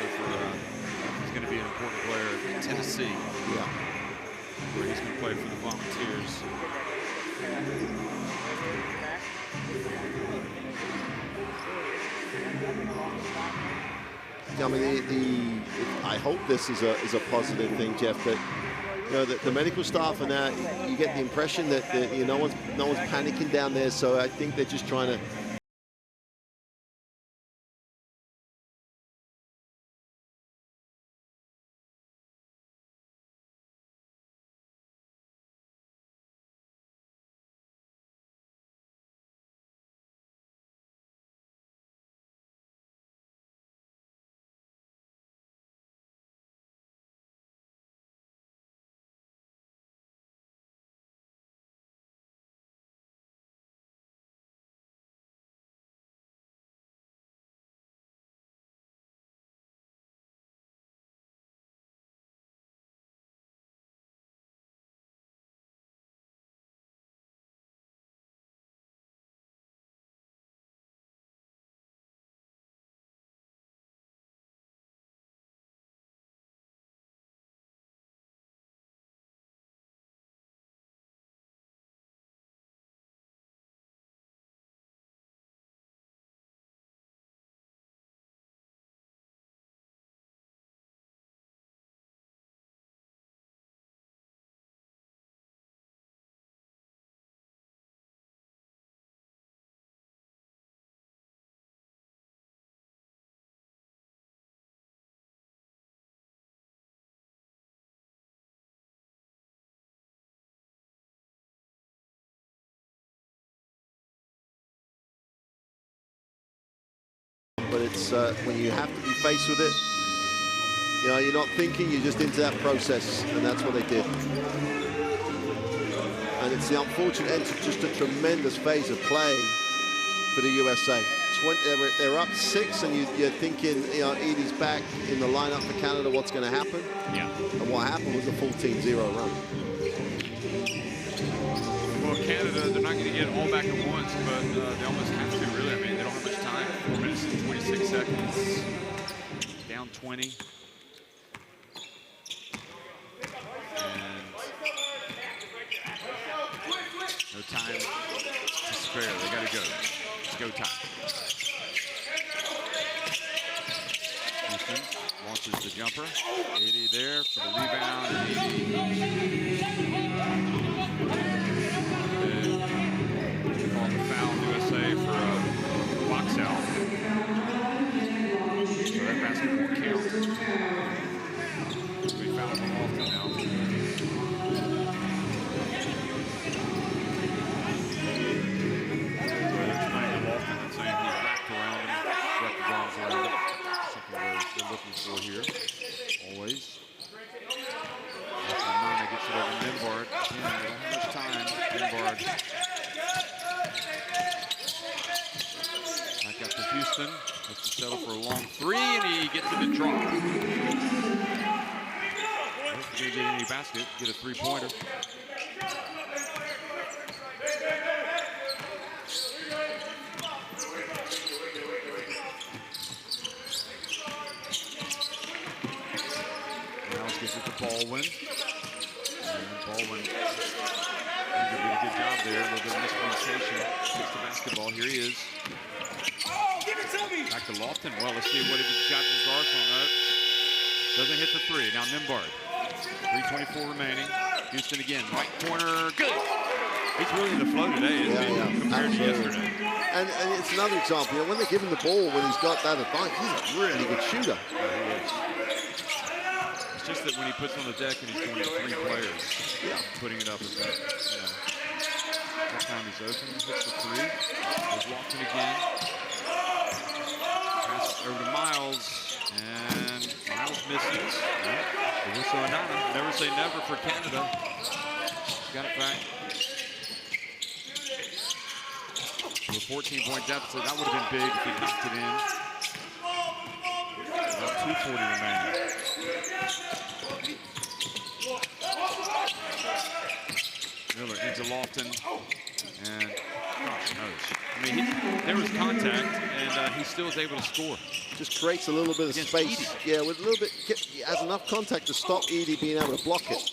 he's going to be an important player in Tennessee. Yeah. Where he's going to play for the Volunteers. I mean, I hope this is a positive thing, Jeff. That you know, the medical staff and that, you get the impression that no one's panicking down there. So I think they're just trying to it's when you have to be faced with it, you know, you're not thinking, you're just into that process, and that's what they did. And it's the unfortunate end to just a tremendous phase of play for the USA. They're up 6, and you're thinking, you know, Edie's back in the lineup for Canada. What's going to happen? Yeah. And what happened was a full team 0 run. Well, Canada, they're not going to get it all back at once, but they almost have to, really. I mean, they don't have much time. 4 minutes and 26 seconds. Down 20. And no time to spare. They got to go. It's go time. Houston launches the jumper. 80 there for the rebound. Called the foul USA for a box out. So that basket won't count. We fouled them often now. Looking for here, always. Nana gets it over Minbard. Again, how much time? Minbard. Back up to Houston. Has to settle for a long 3, and he gets it to drop. Not going to get any basket. Get a 3-pointer. Baldwin. And Baldwin did a good job there. A little bit of miscommunication. Gets the basketball. Here he is. Back to Lofton. Well, let's see what he got in his arsenal. No. Doesn't hit the 3. Now Minbard. 3:24 remaining. Houston again. Right corner. Good. He's really in the flow today, isn't he? Compared to yesterday. And it's another example. You know, when they give him the ball, when he's got that advantage, he's a really good shooter. Just that when he puts on the deck and he's going to 3 players, putting it up is that, you know, that time he's open, hits the 3, goes Lofton again, passes over to Miles, and Miles misses. So Nana, never say never for Canada. Got it back. To a 14-point deficit, that would have been big if he knocked it in. About 2:40 remaining. Miller into Lofton, and gosh knows. I mean, there was contact, and he still was able to score. Just creates a little bit of Against space. Edie. Yeah, with a little bit, has enough contact to stop Edie being able to block it.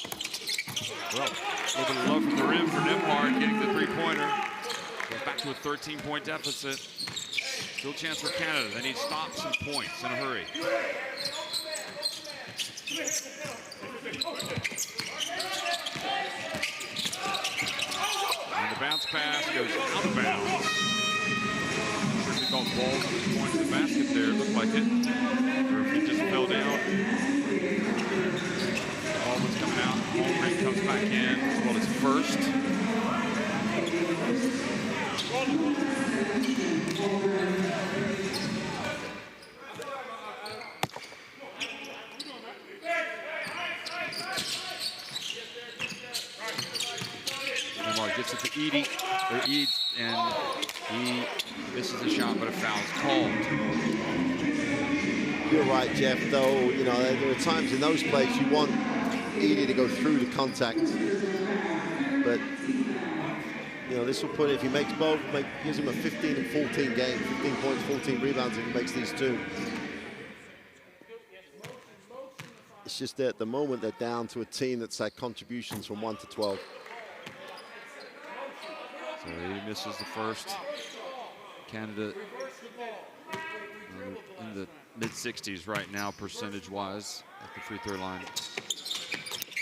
Well, a little bit of love from the rim for Nembhard getting the 3-pointer. Goes back to a 13-point deficit. Still a chance for Canada. They need stops and points in a hurry. And the bounce pass goes out of bounds. Certainly thought Ball was going to the basket there. It looked like it. Or if he just fell down. The ball was coming out. Ball comes back in as well as first. Gets it to Edie, or Eads, and he misses the shot, but a foul is called. You're right, Jeff, though, you know, there are times in those plays you want Edie to go through the contact. But, you know, this will put it, if he makes both, gives him a 15 and 14 game, 15 points, 14 rebounds if he makes these 2. It's just that at the moment they're down to a team that's had contributions from 1 to 12. So he misses the first. Canada in the mid-60s right now, percentage-wise, at the free throw line.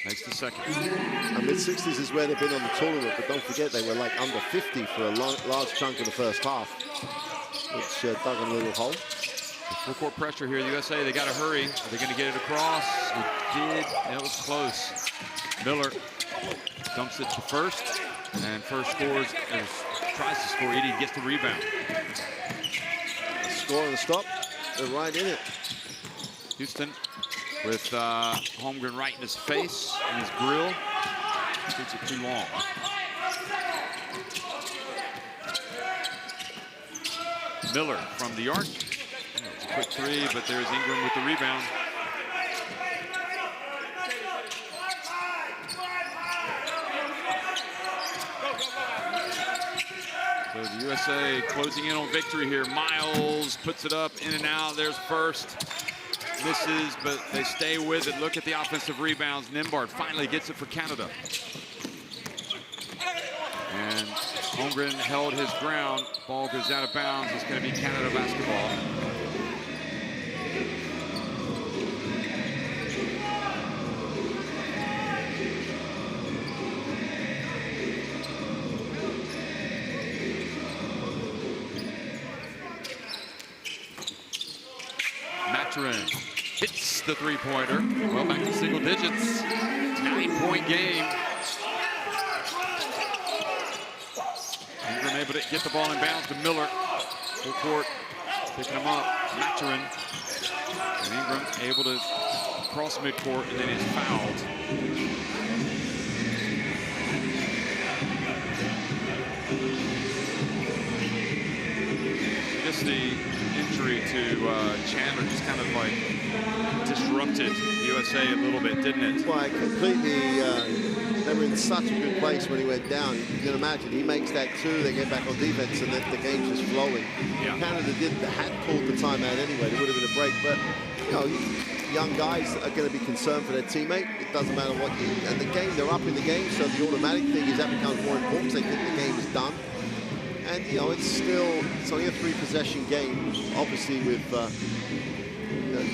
Makes the second. And mid-60s is where they've been on the tournament, but don't forget they were like under 50 for a large chunk of the first half, which dug a little hole. Full court pressure here, the USA. They got to hurry. Are they going to get it across? It did, and it was close. Miller dumps it to first. And first scores, tries to score. Edie gets the rebound. Score and stop. They're right in it. Houston with Holmgren right in his face and his grill. Keeps it too long. Miller from the arc. It's a quick three, but there's Ingram with the rebound. So the USA closing in on victory here. Miles puts it up, in and out. There's first. Misses, but they stay with it. Look at the offensive rebounds. Nembhard finally gets it for Canada. And Holmgren held his ground. Ball goes out of bounds. It's going to be Canada basketball. Mathurin hits the three-pointer. Well, back to single digits. 9-point game. Ingram able to get the ball in bounds to Miller. Full court, picking him up. Mathurin. And Ingram able to cross midcourt, and then is fouled. Just the injury to Chandler just kind of like disrupted USA a little bit, didn't it? Well, completely. They were in such a good place when he went down. You can imagine he makes that two, they get back on defense, and then the game's just flowing. Yeah. Canada had pulled the timeout anyway. There would have been a break, but you know, young guys are going to be concerned for their teammate. It doesn't matter what you. And the game, they're up in the game, so the automatic thing is that becomes more important. They think the game is done. And, you know, it's only a 3-possession game, obviously, with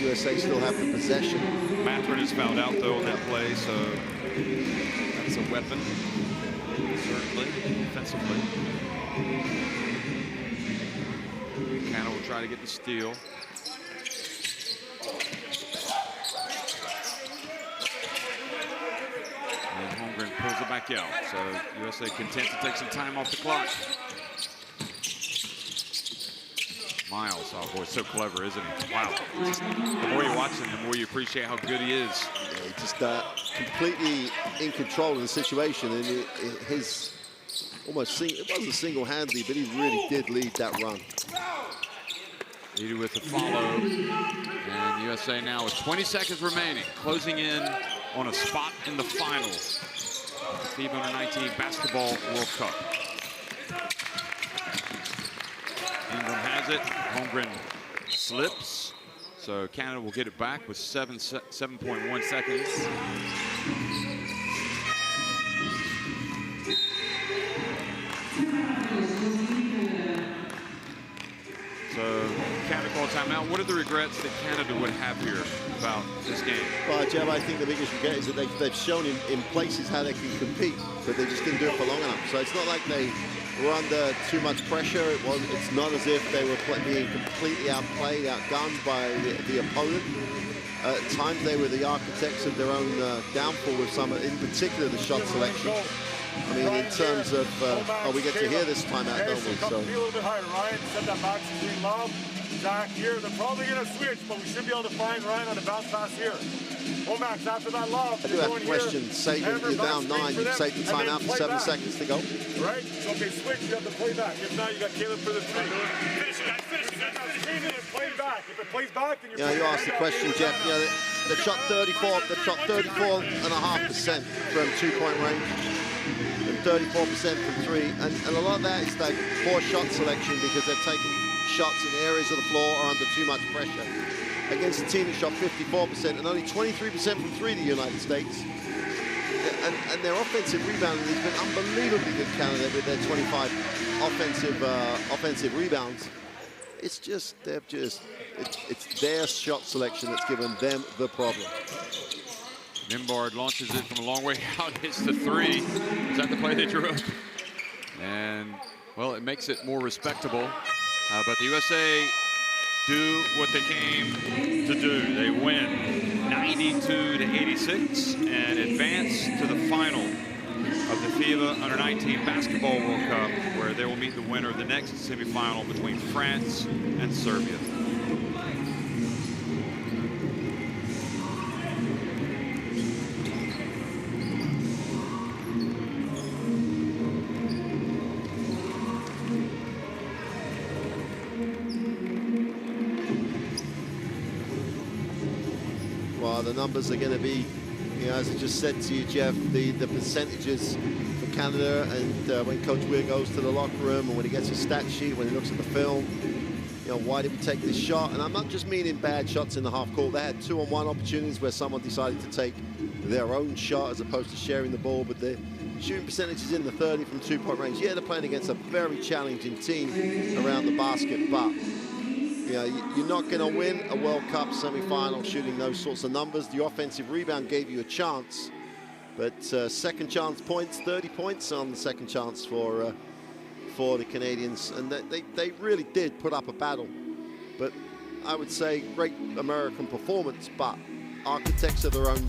USA still have the possession. Mathurin is fouled out, though, on that play, so that's a weapon, certainly, defensively. Canada will try to get the steal. And Holmgren pulls it back out, so USA content to take some time off the clock. Miles, oh boy, so clever, isn't he? Wow. The more you watch him, the more you appreciate how good he is. Yeah, he just completely in control of the situation, and his almost it wasn't single-handedly, but he really did lead that run. Leading with the follow, and USA now with 20 seconds remaining, closing in on a spot in the finals. FIBA U19 Basketball World Cup. Ingram has it. Holmgren slips. So Canada will get it back with 7.1 seconds. So Canada call timeout. What are the regrets that Canada would have here about this game? Well, Jeb, I think the biggest regret is that they've shown in places how they can compete, but they just didn't do it for long enough. So it's not like they were under too much pressure. It's not as if they were being completely outplayed, outgunned by the opponent. At times they were the architects of their own downfall with some, in particular the shot selection. I mean, in terms of, we get to hear this timeout, don't we? So. Be a little bit higher, Ryan. Send that back to Green Love. Zach here. They're probably going to switch, but we should be able to find Ryan on the bounce pass here. Max, after that lob, I do have a question. Say you're down 9, you take the timeout for 7 seconds to go. Right? So, okay, switch, you have to play back. If not, you got Caleb for the 3. Finish it, guys, finish it, guys. Play back. If it plays back, then you're you asked the question, Jeff. Yeah, they've shot 34.5% from 2-point range. And 34% from 3. And a lot of that is like poor shot selection because they're taking shots in areas of the floor or under too much pressure. Against a team that shot 54% and only 23% from 3, the United States. And their offensive rebounding has been unbelievably good, Canada, with their 25 offensive rebounds. It's just, it's their shot selection that's given them the problem. Nembhard launches it from a long way out, hits the 3. Is that the play they drew up? And, well, it makes it more respectable. But the USA do what they came to do. They win 92-86 and advance to the final of the FIBA U19 Basketball World Cup, where they will meet the winner of the next semifinal between France and Serbia. The numbers are going to be, you know, as I just said to you, Jeff, the percentages for Canada, and when Coach Weir goes to the locker room and when he gets his stat sheet, when he looks at the film, you know, why did we take this shot? And I'm not just meaning bad shots in the half court. They had 2-on-1 opportunities where someone decided to take their own shot as opposed to sharing the ball, but the shooting percentages in the 30 from two-point range. Yeah, they're playing against a very challenging team around the basket, but you know, you're not going to win a World Cup semi-final shooting those sorts of numbers. The offensive rebound gave you a chance, but second chance points, 30 points on the second chance for the Canadians, and they really did put up a battle. But I would say great American performance, but architects of their own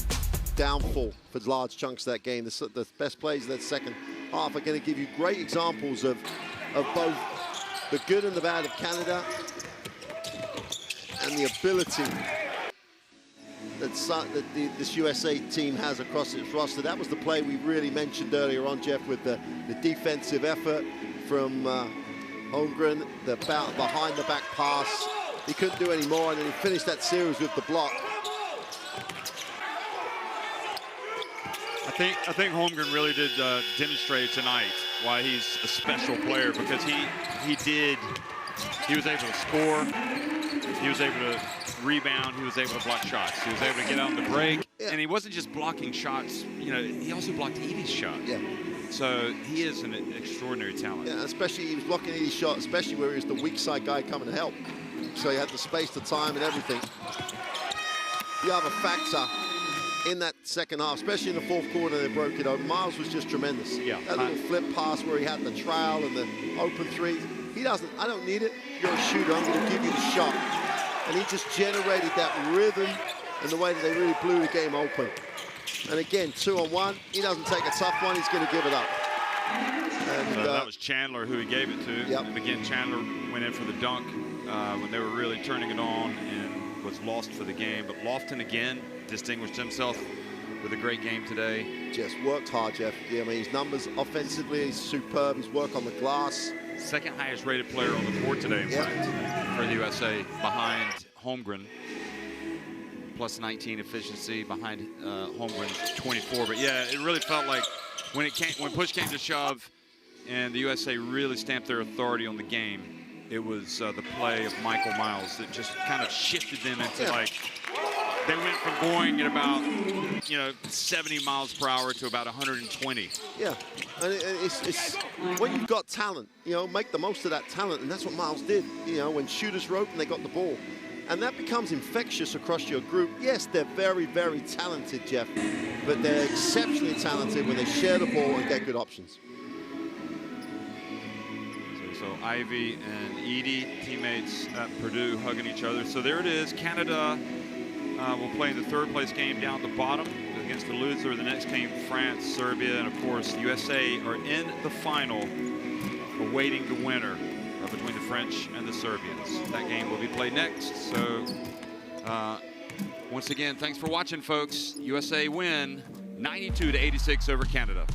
downfall for large chunks of that game. The best plays of that second half are going to give you great examples of both the good and the bad of Canada, and the ability that this USA team has across its roster. That was the play we really mentioned earlier on, Jeff, with the defensive effort from Holmgren, the behind the back pass. He couldn't do any more, and then he finished that series with the block. I think Holmgren really did demonstrate tonight why he's a special player, because he was able to score, he was able to rebound, he was able to block shots, he was able to get on the break, and he wasn't just blocking shots. You know, he also blocked Edie's shot. Yeah. So he is an extraordinary talent. Yeah, especially he was blocking Edie's shot, especially where he was the weak side guy coming to help. So he had the space, the time, and everything. The other factor in that second half, especially in the fourth quarter, they broke it over. Miles was just tremendous. Yeah. That little flip pass where he had the trail and the open three. He doesn't, I don't need it. You're a shooter, I'm going to give you the shot. And he just generated that rhythm and the way that they really blew the game open. And again, 2-on-1, he doesn't take a tough one, he's going to give it up. And, that was Chandler who he gave it to. Yep. And again, Chandler went in for the dunk when they were really turning it on and was lost for the game. But Lofton again distinguished himself with a great game today. Just worked hard, Jeff. Yeah, I mean, his numbers offensively, he's superb. His work on the glass. Second highest rated player on the court today, in fact, for the USA, behind Holmgren. Plus 19 efficiency behind Holmgren's 24. But yeah, it really felt like when push came to shove and the USA really stamped their authority on the game, it was the play of Michael Miles that just kind of shifted them into like, they went from going at about, 70 miles per hour to about 120. Yeah, and it's when you've got talent, make the most of that talent, and that's what Miles did. When shooters wrote and they got the ball. And that becomes infectious across your group. Yes, they're very, very talented, Jeff, but they're exceptionally talented when they share the ball and get good options. So Ivy and Edie, teammates at Purdue, hugging each other. So there it is. Canada will play in the third place game down the bottom against the loser of the next game, France, Serbia, and of course the USA are in the final, awaiting the winner between the French and the Serbians. That game will be played next. So once again, thanks for watching, folks. USA win 92-86 over Canada.